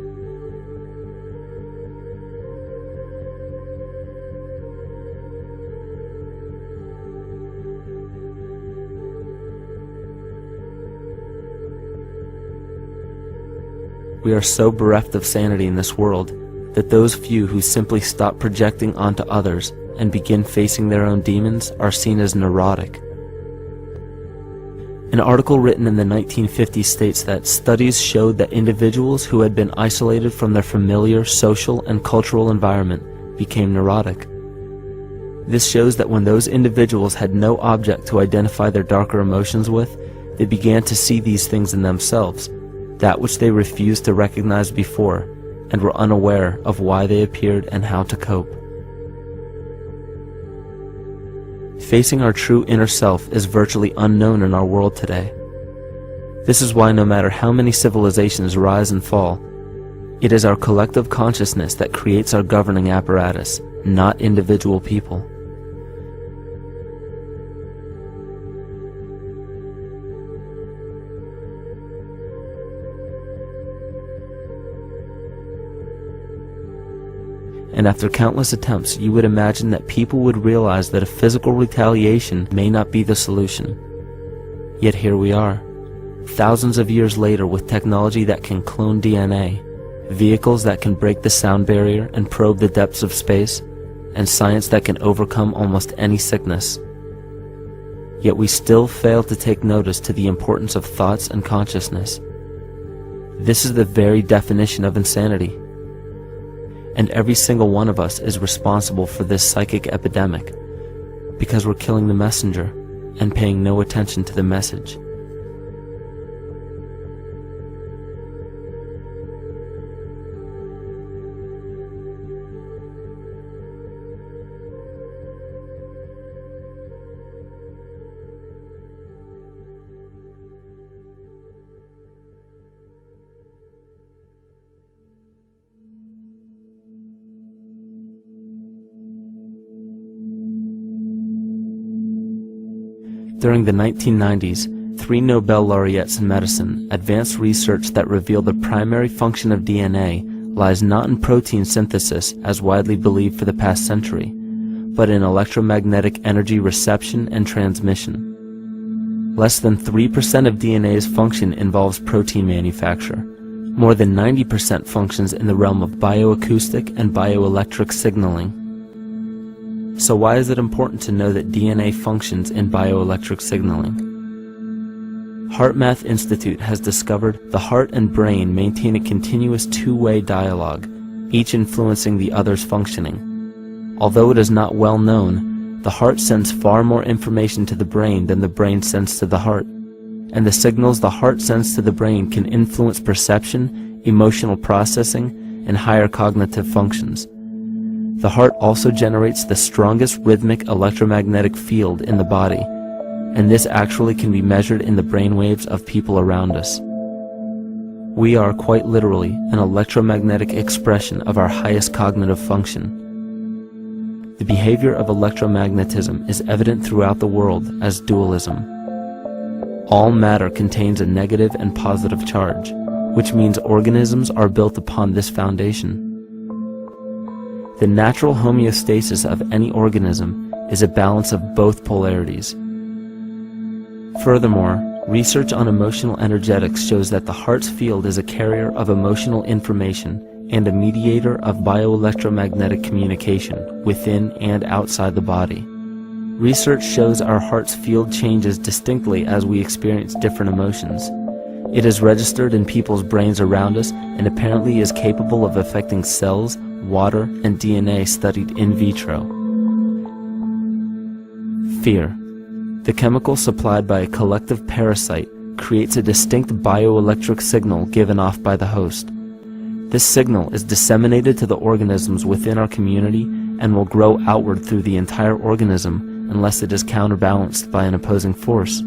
We are so bereft of sanity in this world that those few who simply stop projecting onto others and begin facing their own demons are seen as neurotic. An article written in the 1950s states that studies showed that individuals who had been isolated from their familiar social and cultural environment became neurotic. This shows that when those individuals had no object to identify their darker emotions with, they began to see these things in themselves, that which they refused to recognize before, and were unaware of why they appeared and how to cope. Facing our true inner self is virtually unknown in our world today. This is why no matter how many civilizations rise and fall, it is our collective consciousness that creates our governing apparatus, not individual people. And after countless attempts, you would imagine that people would realize that a physical retaliation may not be the solution. Yet here we are, thousands of years later, with technology that can clone DNA, vehicles that can break the sound barrier and probe the depths of space, and science that can overcome almost any sickness. Yet we still fail to take notice to the importance of thoughts and consciousness. This is the very definition of insanity. And every single one of us is responsible for this psychic epidemic, because we're killing the messenger and paying no attention to the message. During the 1990s, 3 Nobel laureates in medicine advanced research that revealed the primary function of DNA lies not in protein synthesis as widely believed for the past century, but in electromagnetic energy reception and transmission. Less than 3% of DNA's function involves protein manufacture. More than 90% functions in the realm of bioacoustic and bioelectric signaling. So why is it important to know that DNA functions in bioelectric signaling? HeartMath Institute has discovered the heart and brain maintain a continuous two-way dialogue, each influencing the other's functioning. Although it is not well known, the heart sends far more information to the brain than the brain sends to the heart, and the signals the heart sends to the brain can influence perception, emotional processing, and higher cognitive functions. The heart also generates the strongest rhythmic electromagnetic field in the body, and this actually can be measured in the brainwaves of people around us. We are quite literally an electromagnetic expression of our highest cognitive function. The behavior of electromagnetism is evident throughout the world as dualism. All matter contains a negative and positive charge, which means organisms are built upon this foundation. The natural homeostasis of any organism is a balance of both polarities. Furthermore, research on emotional energetics shows that the heart's field is a carrier of emotional information and a mediator of bioelectromagnetic communication within and outside the body. Research shows our heart's field changes distinctly as we experience different emotions. It is registered in people's brains around us and apparently is capable of affecting cells, water, and DNA studied in vitro. Fear. The chemical supplied by a collective parasite creates a distinct bioelectric signal given off by the host. This signal is disseminated to the organisms within our community and will grow outward through the entire organism unless it is counterbalanced by an opposing force.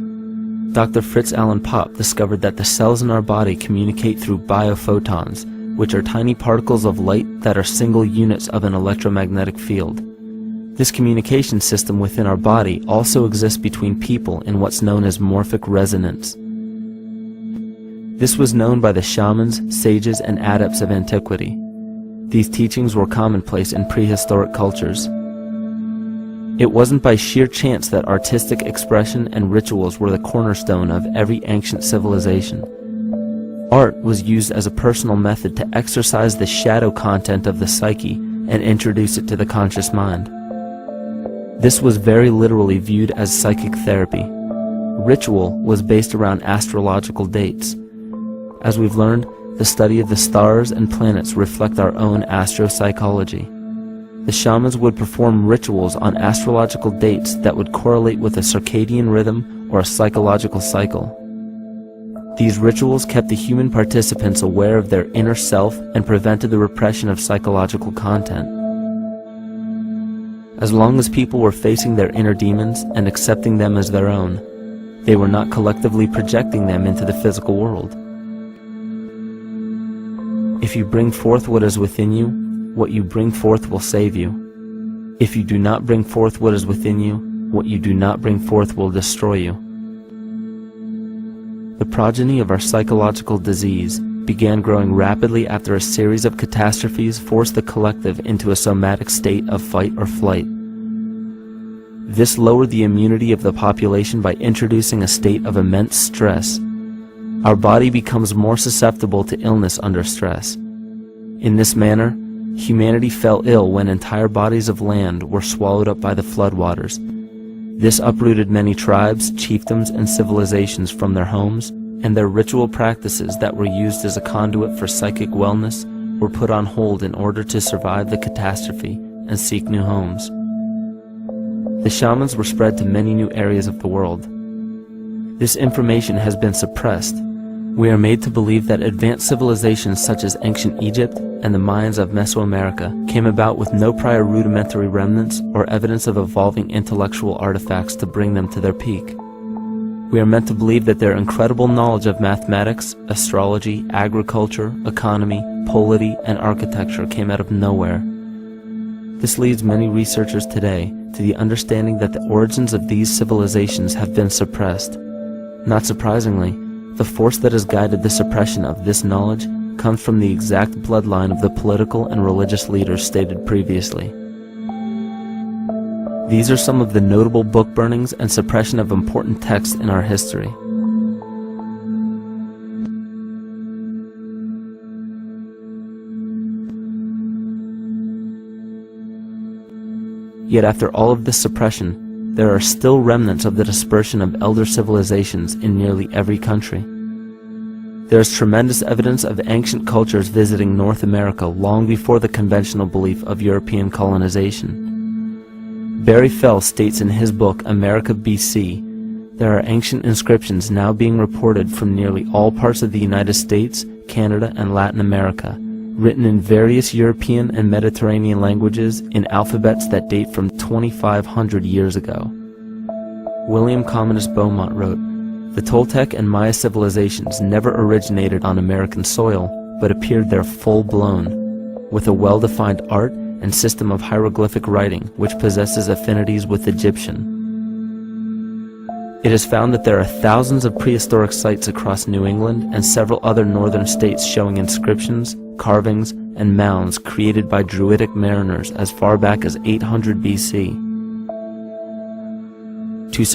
Dr. Fritz Alan Popp discovered that the cells in our body communicate through biophotons, which are tiny particles of light that are single units of an electromagnetic field. This communication system within our body also exists between people in what's known as morphic resonance. This was known by the shamans, sages, and adepts of antiquity. These teachings were commonplace in prehistoric cultures. It wasn't by sheer chance that artistic expression and rituals were the cornerstone of every ancient civilization. Art was used as a personal method to exercise the shadow content of the psyche and introduce it to the conscious mind. This was very literally viewed as psychic therapy. Ritual was based around astrological dates. As we've learned, the study of the stars and planets reflect our own astropsychology. The shamans would perform rituals on astrological dates that would correlate with a circadian rhythm or a psychological cycle. These rituals kept the human participants aware of their inner self and prevented the repression of psychological content. As long as people were facing their inner demons and accepting them as their own, they were not collectively projecting them into the physical world. If you bring forth what is within you, what you bring forth will save you. If you do not bring forth what is within you, what you do not bring forth will destroy you. The progeny of our psychological disease began growing rapidly after a series of catastrophes forced the collective into a somatic state of fight or flight. This lowered the immunity of the population by introducing a state of immense stress. Our body becomes more susceptible to illness under stress. In this manner, humanity fell ill when entire bodies of land were swallowed up by the floodwaters. This uprooted many tribes, chiefdoms, and civilizations from their homes, and their ritual practices that were used as a conduit for psychic wellness were put on hold in order to survive the catastrophe and seek new homes. The shamans were spread to many new areas of the world. This information has been suppressed. We are made to believe that advanced civilizations such as ancient Egypt and the Mayans of Mesoamerica came about with no prior rudimentary remnants or evidence of evolving intellectual artifacts to bring them to their peak. We are meant to believe that their incredible knowledge of mathematics, astrology, agriculture, economy, polity, and architecture came out of nowhere. This leads many researchers today to the understanding that the origins of these civilizations have been suppressed. Not surprisingly, the force that has guided the suppression of this knowledge comes from the exact bloodline of the political and religious leaders stated previously. These are some of the notable book burnings and suppression of important texts in our history. Yet after all of this suppression, there are still remnants of the dispersion of elder civilizations in nearly every country. There is tremendous evidence of ancient cultures visiting North America long before the conventional belief of European colonization. Barry Fell states in his book America BC, there are ancient inscriptions now being reported from nearly all parts of the United States, Canada, and Latin America, written in various European and Mediterranean languages in alphabets that date from 2,500 years ago. William Commodus Beaumont wrote, "The Toltec and Maya civilizations never originated on American soil, but appeared there full-blown, with a well-defined art and system of hieroglyphic writing which possesses affinities with Egyptian. It is found that there are thousands of prehistoric sites across New England and several other northern states showing inscriptions, carvings, and mounds created by Druidic mariners as far back as 800 BC. To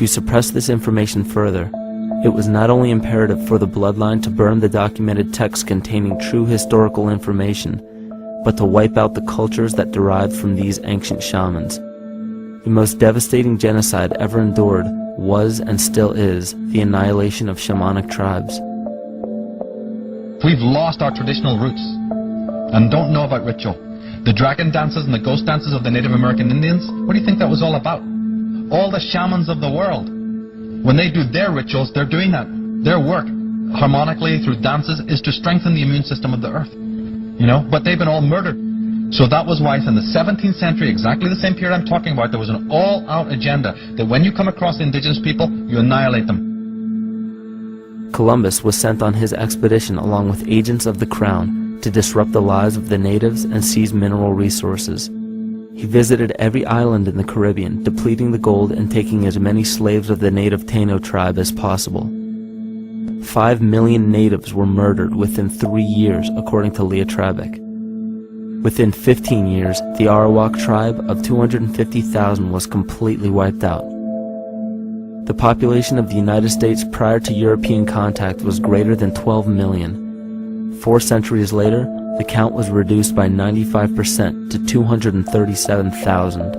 suppress this information further, it was not only imperative for the bloodline to burn the documented texts containing true historical information, but to wipe out the cultures that derived from these ancient shamans. The most devastating genocide ever endured was and still is the annihilation of shamanic tribes. We've lost our traditional roots and don't know about ritual. The dragon dances and the ghost dances of the Native American Indians, what do you think that was all about? All the shamans of the world, when they do their rituals, they're doing that. Their work, harmonically through dances, is to strengthen the immune system of the earth. You know, but they've been all murdered. So that was why in the 17th century, exactly the same period I'm talking about, there was an all-out agenda that when you come across indigenous people, you annihilate them. Columbus was sent on his expedition along with agents of the crown to disrupt the lives of the natives and seize mineral resources. He visited every island in the Caribbean, depleting the gold and taking as many slaves of the native Taino tribe as possible. 5 million natives were murdered within 3 years, according to Leah Trabeck. Within 15 years, the Arawak tribe of 250,000 was completely wiped out. The population of the United States prior to European contact was greater than 12 million. 4 centuries later, the count was reduced by 95% to 237,000.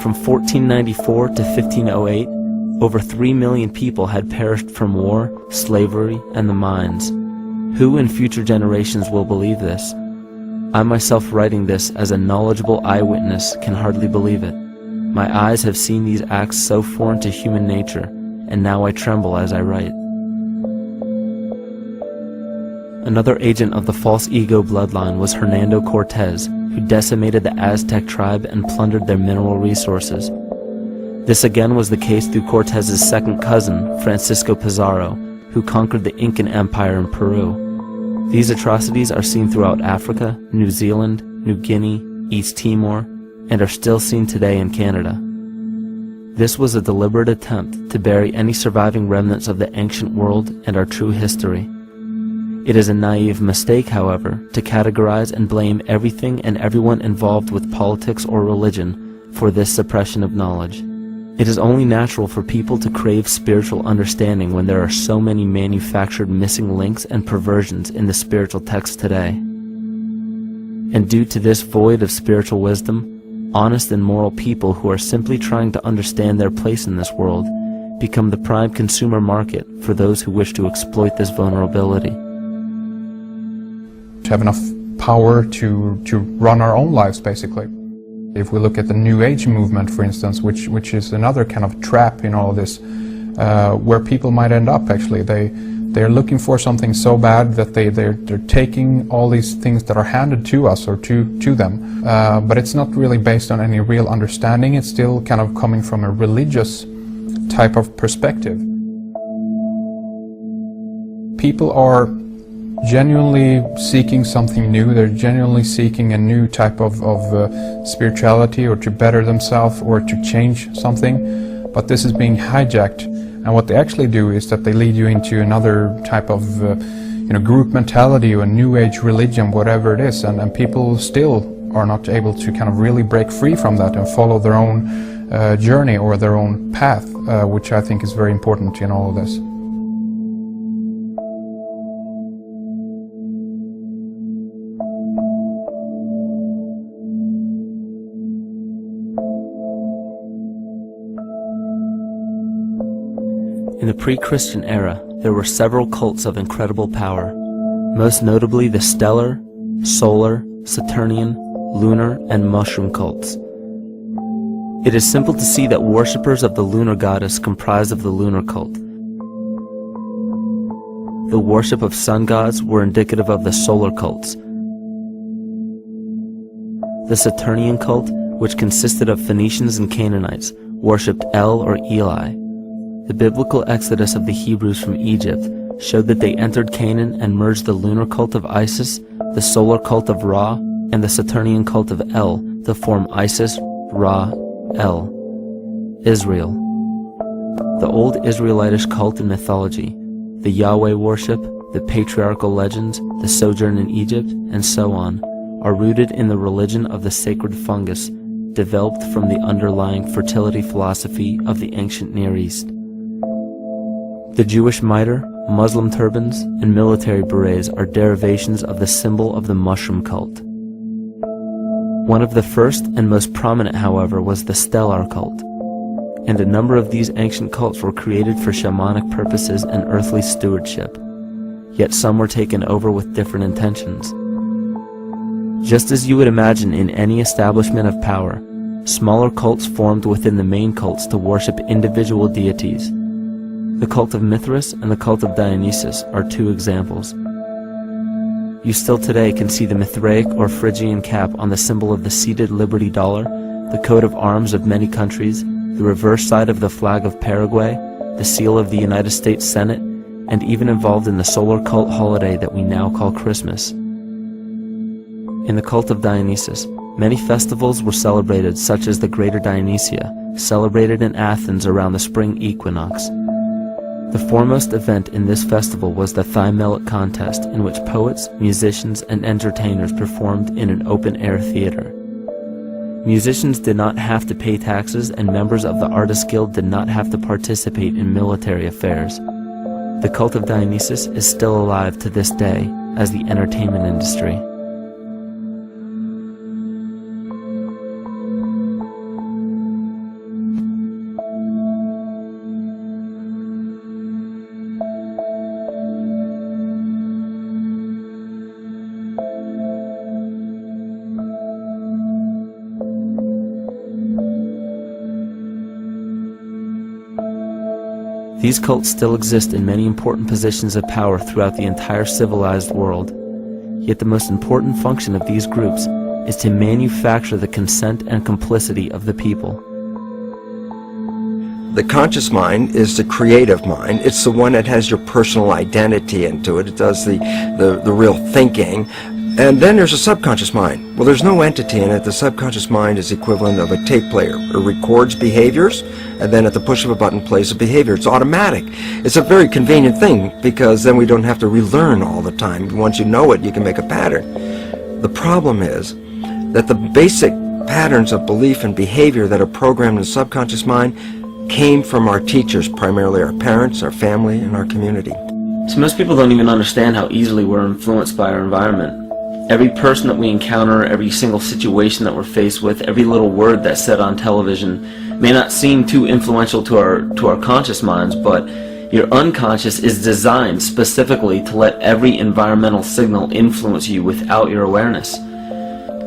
From 1494 to 1508, over 3 million people had perished from war, slavery, and the mines. Who in future generations will believe this? I myself, writing this as a knowledgeable eyewitness, can hardly believe it. My eyes have seen these acts so foreign to human nature, and now I tremble as I write. Another agent of the false ego bloodline was Hernando Cortez, who decimated the Aztec tribe and plundered their mineral resources. This again was the case through Cortez's second cousin, Francisco Pizarro, who conquered the Incan Empire in Peru. These atrocities are seen throughout Africa, New Zealand, New Guinea, East Timor, and are still seen today in Canada. This was a deliberate attempt to bury any surviving remnants of the ancient world and our true history. It is a naive mistake, however, to categorize and blame everything and everyone involved with politics or religion for this suppression of knowledge. It is only natural for people to crave spiritual understanding when there are so many manufactured missing links and perversions in the spiritual text today. And due to this void of spiritual wisdom, honest and moral people who are simply trying to understand their place in this world become the prime consumer market for those who wish to exploit this vulnerability. To have enough power to run our own lives, basically. If we look at the New Age movement, for instance, which is another kind of trap in all this, where people might end up actually. They're looking for something so bad that they're taking all these things that are handed to us or to them, but it's not really based on any real understanding. It's still kind of coming from a religious type of perspective. People are genuinely seeking something new. They're genuinely seeking a new type of spirituality, or to better themselves, or to change something, but this is being hijacked. And what they actually do is that they lead you into another type of group mentality or a new age religion, whatever it is, and people still are not able to kind of really break free from that and follow their own journey or their own path, which I think is very important in all of this. In the pre-Christian era, there were several cults of incredible power, most notably the stellar, solar, Saturnian, lunar, and mushroom cults. It is simple to see that worshippers of the lunar goddess comprised of the lunar cult. The worship of sun gods were indicative of the solar cults. The Saturnian cult, which consisted of Phoenicians and Canaanites, worshipped El or Eli. The biblical exodus of the Hebrews from Egypt showed that they entered Canaan and merged the lunar cult of Isis, the solar cult of Ra, and the Saturnian cult of El to form Isis, Ra, El. Israel. The old Israelitish cult and mythology, the Yahweh worship, the patriarchal legends, the sojourn in Egypt, and so on, are rooted in the religion of the sacred fungus developed from the underlying fertility philosophy of the ancient Near East. The Jewish mitre, Muslim turbans, and military berets are derivations of the symbol of the mushroom cult. One of the first and most prominent, however, was the stellar cult, and a number of these ancient cults were created for shamanic purposes and earthly stewardship, yet some were taken over with different intentions. Just as you would imagine in any establishment of power, smaller cults formed within the main cults to worship individual deities. The cult of Mithras and the cult of Dionysus are 2 examples. You still today can see the Mithraic or Phrygian cap on the symbol of the seated Liberty Dollar, the coat of arms of many countries, the reverse side of the flag of Paraguay, the seal of the United States Senate, and even involved in the solar cult holiday that we now call Christmas. In the cult of Dionysus, many festivals were celebrated, such as the Greater Dionysia, celebrated in Athens around the spring equinox. The foremost event in this festival was the Thymelic contest, in which poets, musicians, and entertainers performed in an open-air theater. Musicians did not have to pay taxes, and members of the Artists Guild did not have to participate in military affairs. The cult of Dionysus is still alive to this day as the entertainment industry. These cults still exist in many important positions of power throughout the entire civilized world. Yet the most important function of these groups is to manufacture the consent and complicity of the people. The conscious mind is the creative mind. It's the one that has your personal identity into it. It does the real thinking. And then there's a subconscious mind. Well, there's no entity in it. The subconscious mind is equivalent of a tape player. It records behaviors, and then at the push of a button plays a behavior. It's automatic. It's a very convenient thing, because then we don't have to relearn all the time. Once you know it, you can make a pattern. The problem is that the basic patterns of belief and behavior that are programmed in the subconscious mind came from our teachers, primarily our parents, our family, and our community. So most people don't even understand how easily we're influenced by our environment. Every person that we encounter, every single situation that we're faced with, every little word that's said on television may not seem too influential to our conscious minds, but your unconscious is designed specifically to let every environmental signal influence you without your awareness.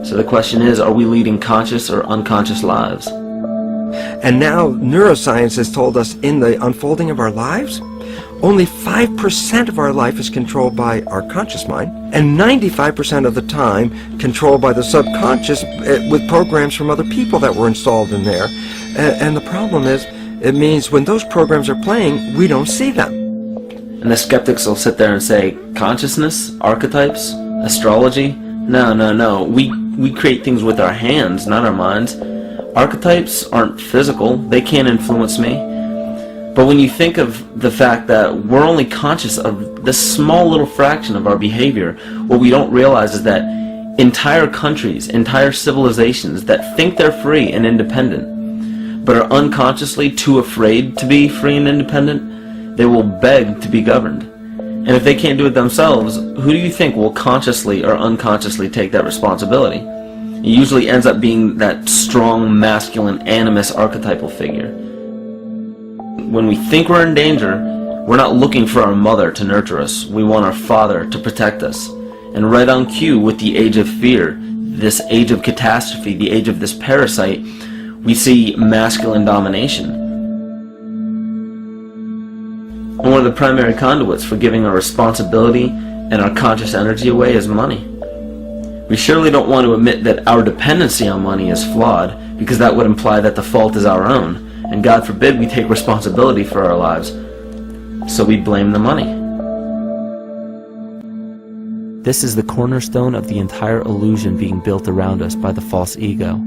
So the question is, are we leading conscious or unconscious lives? And now neuroscience has told us in the unfolding of our lives, only 5% of our life is controlled by our conscious mind, and 95% of the time controlled by the subconscious with programs from other people that were installed in there. And the problem is, it means when those programs are playing, we don't see them. And the skeptics will sit there and say, consciousness, archetypes, astrology? No. We create things with our hands, not our minds. Archetypes aren't physical. They can't influence me. But when you think of the fact that we're only conscious of this small little fraction of our behavior, what we don't realize is that entire countries, entire civilizations that think they're free and independent, but are unconsciously too afraid to be free and independent, they will beg to be governed. And if they can't do it themselves, who do you think will consciously or unconsciously take that responsibility? It usually ends up being that strong, masculine, animus archetypal figure. When we think we're in danger, we're not looking for our mother to nurture us. We want our father to protect us. And right on cue with the age of fear, this age of catastrophe, the age of this parasite, we see masculine domination. And one of the primary conduits for giving our responsibility and our conscious energy away is money. We surely don't want to admit that our dependency on money is flawed, because that would imply that the fault is our own. And God forbid we take responsibility for our lives, so we blame the money. This is the cornerstone of the entire illusion being built around us by the false ego.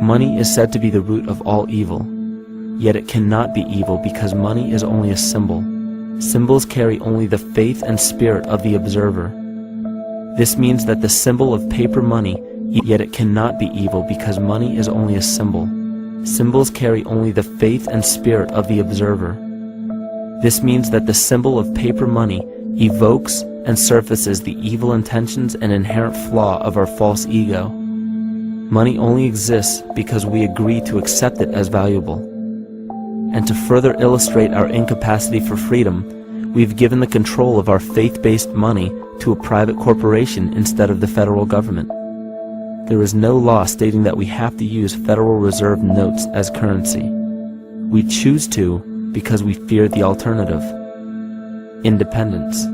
Money is said to be the root of all evil, yet it cannot be evil because money is only a symbol. Symbols carry only the faith and spirit of the observer. This means that the symbol of paper money, yet it cannot be evil because money is only a symbol. Symbols carry only the faith and spirit of the observer. This means that the symbol of paper money evokes and surfaces the evil intentions and inherent flaw of our false ego. Money only exists because we agree to accept it as valuable. And to further illustrate our incapacity for freedom, we've given the control of our faith-based money to a private corporation instead of the federal government. There is no law stating that we have to use Federal Reserve notes as currency. We choose to because we fear the alternative: independence.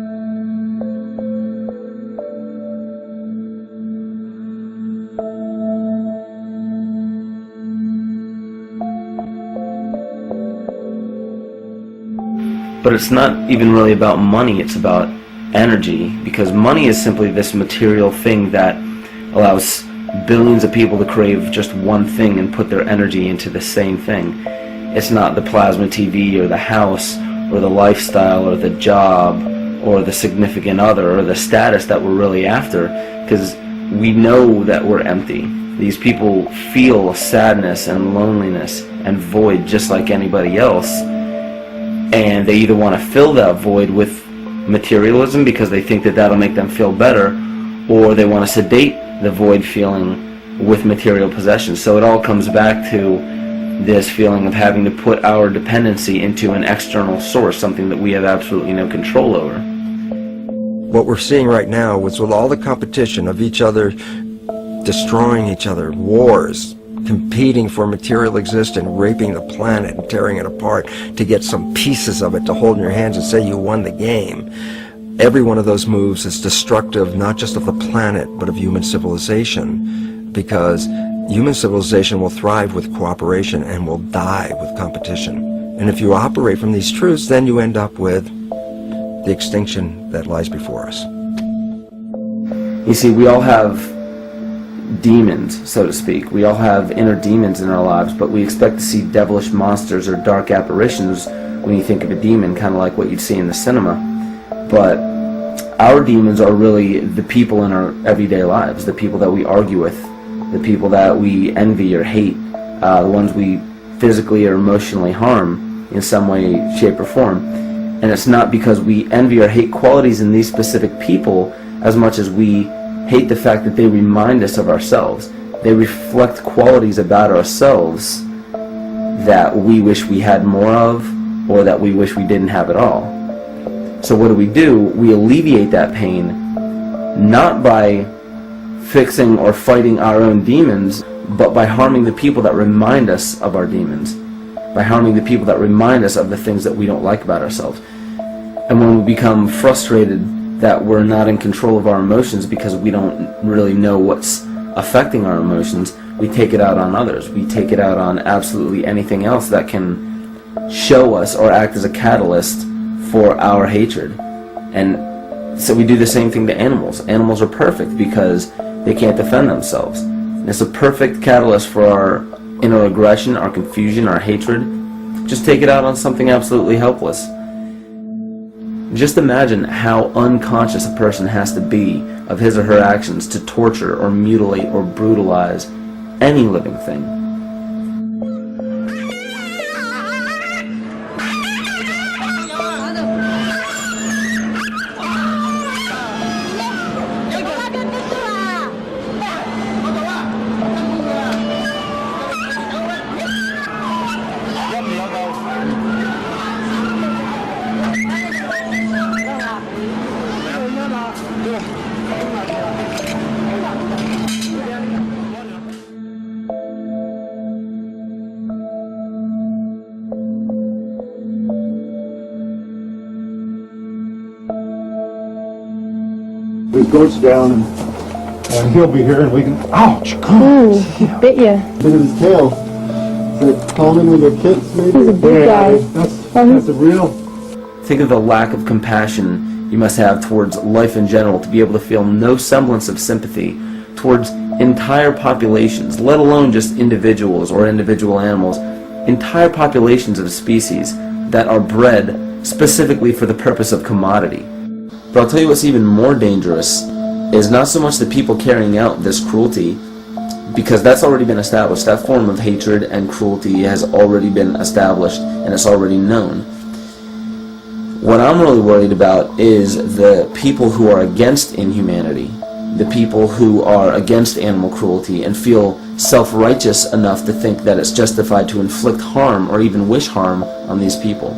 But it's not even really about money, it's about energy, because money is simply this material thing that allows billions of people to crave just one thing and put their energy into the same thing. It's not the plasma TV or the house or the lifestyle or the job or the significant other or the status that we're really after, because we know that we're empty. These people feel sadness and loneliness and void just like anybody else, and they either want to fill that void with materialism because they think that that'll make them feel better, or they want to sedate the void feeling with material possessions. So it all comes back to this feeling of having to put our dependency into an external source, something that we have absolutely no control over. What we're seeing right now is with all the competition of each other destroying each other, wars, competing for material existence, raping the planet and tearing it apart to get some pieces of it to hold in your hands and say you won the game. Every one of those moves is destructive not just of the planet but of human civilization, because human civilization will thrive with cooperation and will die with competition. And if you operate from these truths, then you end up with the extinction that lies before us. You see, we all have demons, so to speak. We all have inner demons in our lives, but we expect to see devilish monsters or dark apparitions when you think of a demon, kind of like what you'd see in the cinema. But our demons are really the people in our everyday lives, the people that we argue with, the people that we envy or hate, the ones we physically or emotionally harm in some way, shape, or form. And it's not because we envy or hate qualities in these specific people as much as we hate the fact that they remind us of ourselves. They reflect qualities about ourselves that we wish we had more of, or that we wish we didn't have at all. So what do? We alleviate that pain not by fixing or fighting our own demons, but by harming the people that remind us of our demons, by harming the people that remind us of the things that we don't like about ourselves. And when we become frustrated that we're not in control of our emotions because we don't really know what's affecting our emotions, we take it out on others. We take it out on absolutely anything else that can show us or act as a catalyst for our hatred. And so we do the same thing to animals. Animals are perfect because they can't defend themselves. And it's a perfect catalyst for our inner aggression, our confusion, our hatred. Just take it out on something absolutely helpless. Just imagine how unconscious a person has to be of his or her actions to torture or mutilate or brutalize any living thing. His goat's down, and he'll be here, and we can. Ouch! God, he bit you. Look at his tail. Is it calming when you're kids? Maybe. He's a big guy. That's a real. Think of the lack of compassion you must have towards life in general to be able to feel no semblance of sympathy towards entire populations, let alone just individuals or individual animals, entire populations of species that are bred specifically for the purpose of commodity. But I'll tell you what's even more dangerous is not so much the people carrying out this cruelty, because that's already been established. That form of hatred and cruelty has already been established and it's already known. What I'm really worried about is the people who are against inhumanity, the people who are against animal cruelty and feel self-righteous enough to think that it's justified to inflict harm or even wish harm on these people.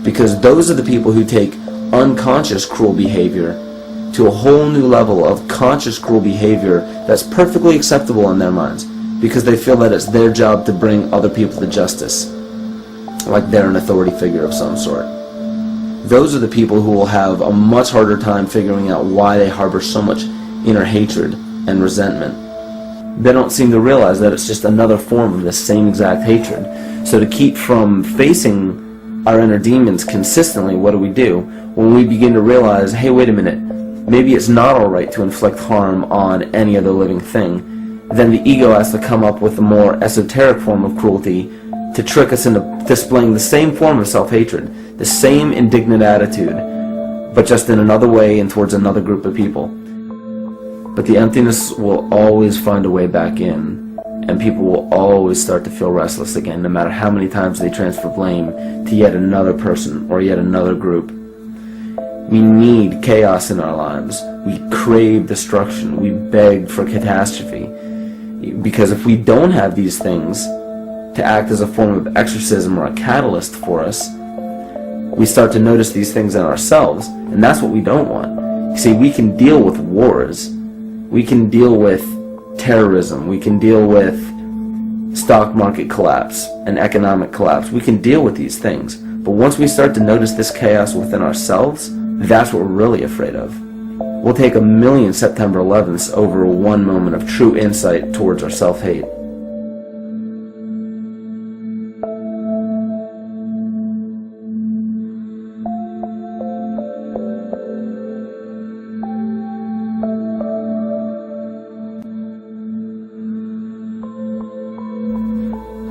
Because those are the people who take unconscious cruel behavior to a whole new level of conscious cruel behavior that's perfectly acceptable in their minds, because they feel that it's their job to bring other people to justice, like they're an authority figure of some sort. Those are the people who will have a much harder time figuring out why they harbor so much inner hatred and resentment. They don't seem to realize that it's just another form of the same exact hatred. So to keep from facing our inner demons consistently, what do? When we begin to realize, hey, wait a minute, maybe it's not alright to inflict harm on any other living thing, then the ego has to come up with a more esoteric form of cruelty to trick us into displaying the same form of self-hatred, the same indignant attitude, but just in another way and towards another group of people. But the emptiness will always find a way back in, and people will always start to feel restless again, no matter how many times they transfer blame to yet another person or yet another group. We need chaos in our lives. We crave destruction. We beg for catastrophe. Because if we don't have these things to act as a form of exorcism or a catalyst for us, we start to notice these things in ourselves, and that's what we don't want. You see, we can deal with wars. We can deal with terrorism. We can deal with stock market collapse and economic collapse. We can deal with these things. But once we start to notice this chaos within ourselves, that's what we're really afraid of. We'll take 1,000,000 September 11ths over one moment of true insight towards our self-hate.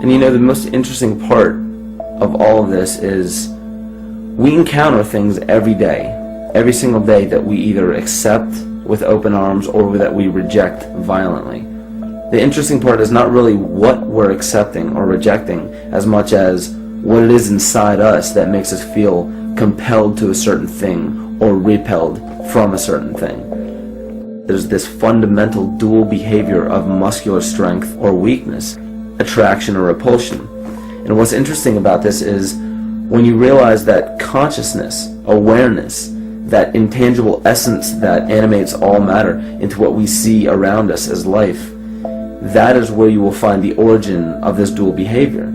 And you know, the most interesting part of all of this is we encounter things every day, every single day, that we either accept with open arms or that we reject violently. The interesting part is not really what we're accepting or rejecting as much as what it is inside us that makes us feel compelled to a certain thing or repelled from a certain thing. There's this fundamental dual behavior of muscular strength or weakness, attraction or repulsion. And what's interesting about this is when you realize that consciousness, awareness, that intangible essence that animates all matter into what we see around us as life, that is where you will find the origin of this dual behavior.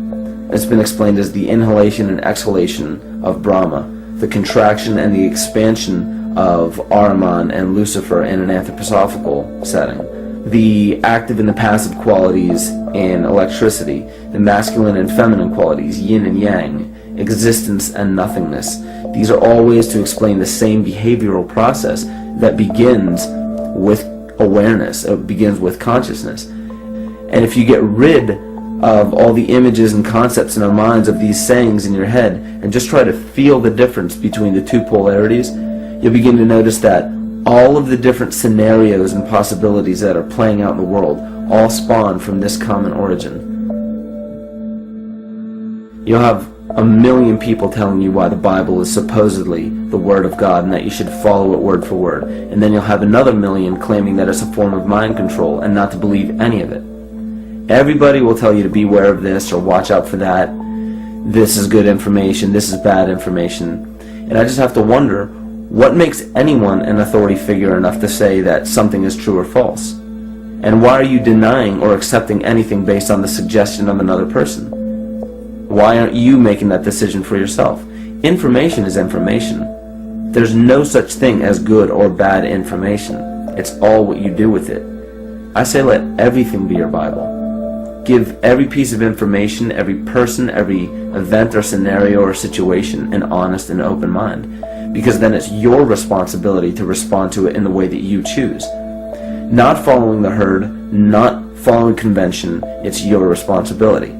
It's been explained as the inhalation and exhalation of Brahma, the contraction and the expansion of Ahriman and Lucifer in an anthroposophical setting, the active and the passive qualities in electricity, the masculine and feminine qualities, yin and yang, existence and nothingness. These are all ways to explain the same behavioral process that begins with awareness, it begins with consciousness. And if you get rid of all the images and concepts in our minds of these sayings in your head and just try to feel the difference between the two polarities, you'll begin to notice that all of the different scenarios and possibilities that are playing out in the world all spawn from this common origin. You'll have 1,000,000 people telling you why the Bible is supposedly the Word of God and that you should follow it word for word. And then you'll have another 1,000,000 claiming that it's a form of mind control and not to believe any of it. Everybody will tell you to beware of this or watch out for that. This is good information, this is bad information. And I just have to wonder, what makes anyone an authority figure enough to say that something is true or false? And why are you denying or accepting anything based on the suggestion of another person? Why aren't you making that decision for yourself? Information is information. There's no such thing as good or bad information. It's all what you do with it. I say let everything be your Bible. Give every piece of information, every person, every event or scenario or situation an honest and open mind. Because then it's your responsibility to respond to it in the way that you choose. Not following the herd, not following convention, it's your responsibility.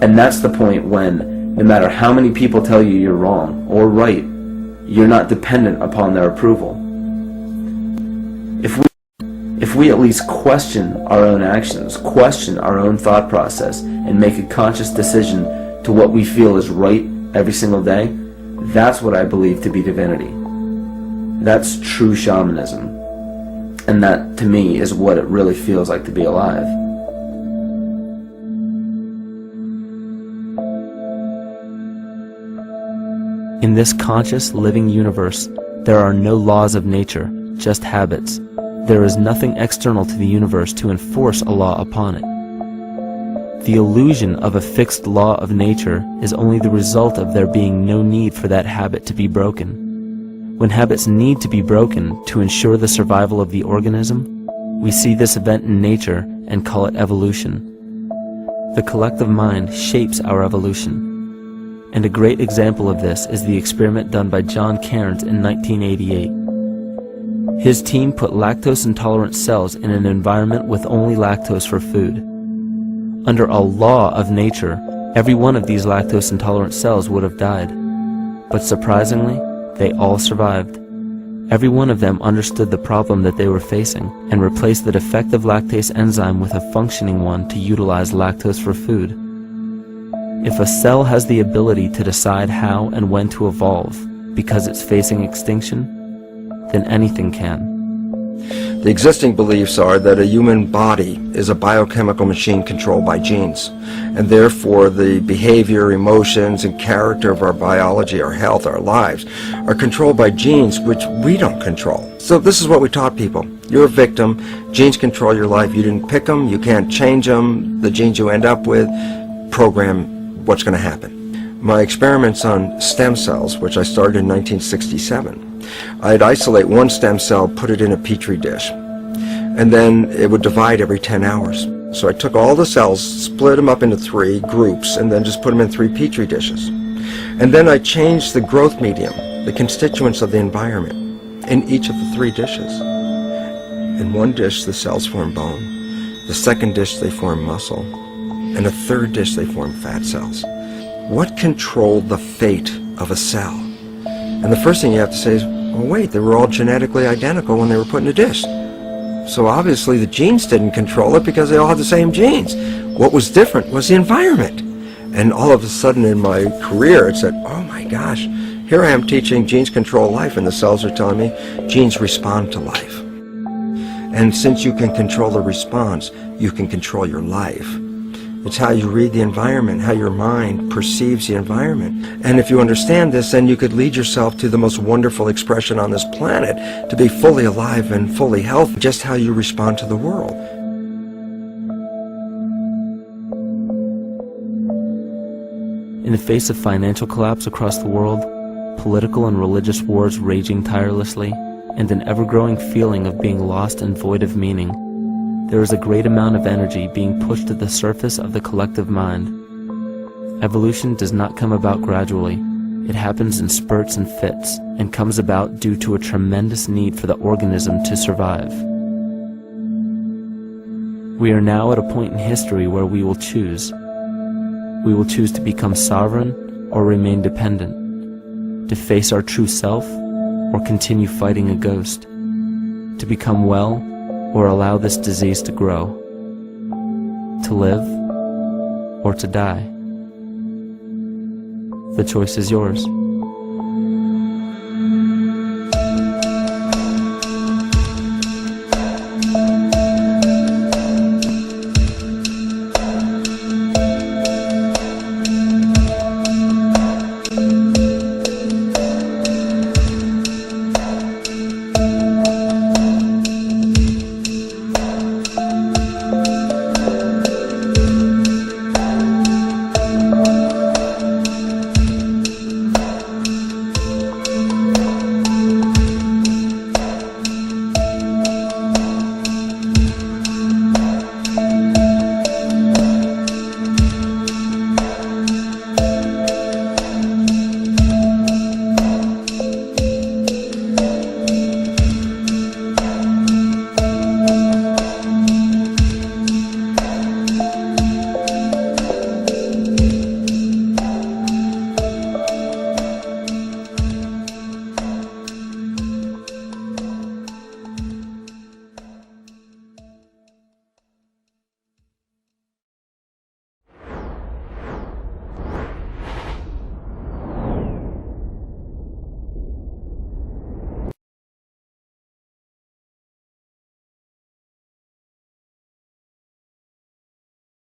And that's the point when, no matter how many people tell you you're wrong or right, you're not dependent upon their approval. If we at least question our own actions, question our own thought process, and make a conscious decision to what we feel is right every single day, that's what I believe to be divinity. That's true shamanism. And that, to me, is what it really feels like to be alive. In this conscious, living universe, there are no laws of nature, just habits. There is nothing external to the universe to enforce a law upon it. The illusion of a fixed law of nature is only the result of there being no need for that habit to be broken. When habits need to be broken to ensure the survival of the organism, we see this event in nature and call it evolution. The collective mind shapes our evolution. And a great example of this is the experiment done by John Cairns in 1988. His team put lactose-intolerant cells in an environment with only lactose for food. Under a law of nature, every one of these lactose-intolerant cells would have died. But surprisingly, they all survived. Every one of them understood the problem that they were facing and replaced the defective lactase enzyme with a functioning one to utilize lactose for food. If a cell has the ability to decide how and when to evolve because it's facing extinction, then anything can. The existing beliefs are that a human body is a biochemical machine controlled by genes, and therefore the behavior, emotions, and character of our biology, our health, our lives, are controlled by genes which we don't control. So this is what we taught people. You're a victim. Genes control your life. You didn't pick them. You can't change them. The genes you end up with program what's going to happen. My experiments on stem cells, which I started in 1967, I'd isolate one stem cell, put it in a petri dish, and then it would divide every 10 hours. So I took all the cells, split them up into 3 groups, and then just put them in 3 petri dishes. And then I changed the growth medium, the constituents of the environment, in each of the 3 dishes. In one dish, the cells form bone. The second dish, they form muscle. And the third dish, they form fat cells. What controlled the fate of a cell? And the first thing you have to say is, well, wait, they were all genetically identical when they were put in a dish. So obviously the genes didn't control it because they all had the same genes. What was different was the environment. And all of a sudden in my career it said, oh my gosh, here I am teaching genes control life, and the cells are telling me genes respond to life. And since you can control the response, you can control your life. It's how you read the environment, how your mind perceives the environment. And if you understand this, then you could lead yourself to the most wonderful expression on this planet, to be fully alive and fully healthy, just how you respond to the world. In the face of financial collapse across the world, political and religious wars raging tirelessly, and an ever-growing feeling of being lost and void of meaning, there is a great amount of energy being pushed to the surface of the collective mind. Evolution does not come about gradually. It happens in spurts and fits, and comes about due to a tremendous need for the organism to survive. We are now at a point in history where we will choose. We will choose to become sovereign or remain dependent, to face our true self or continue fighting a ghost, to become well or allow this disease to grow, to live or to die. The choice is yours.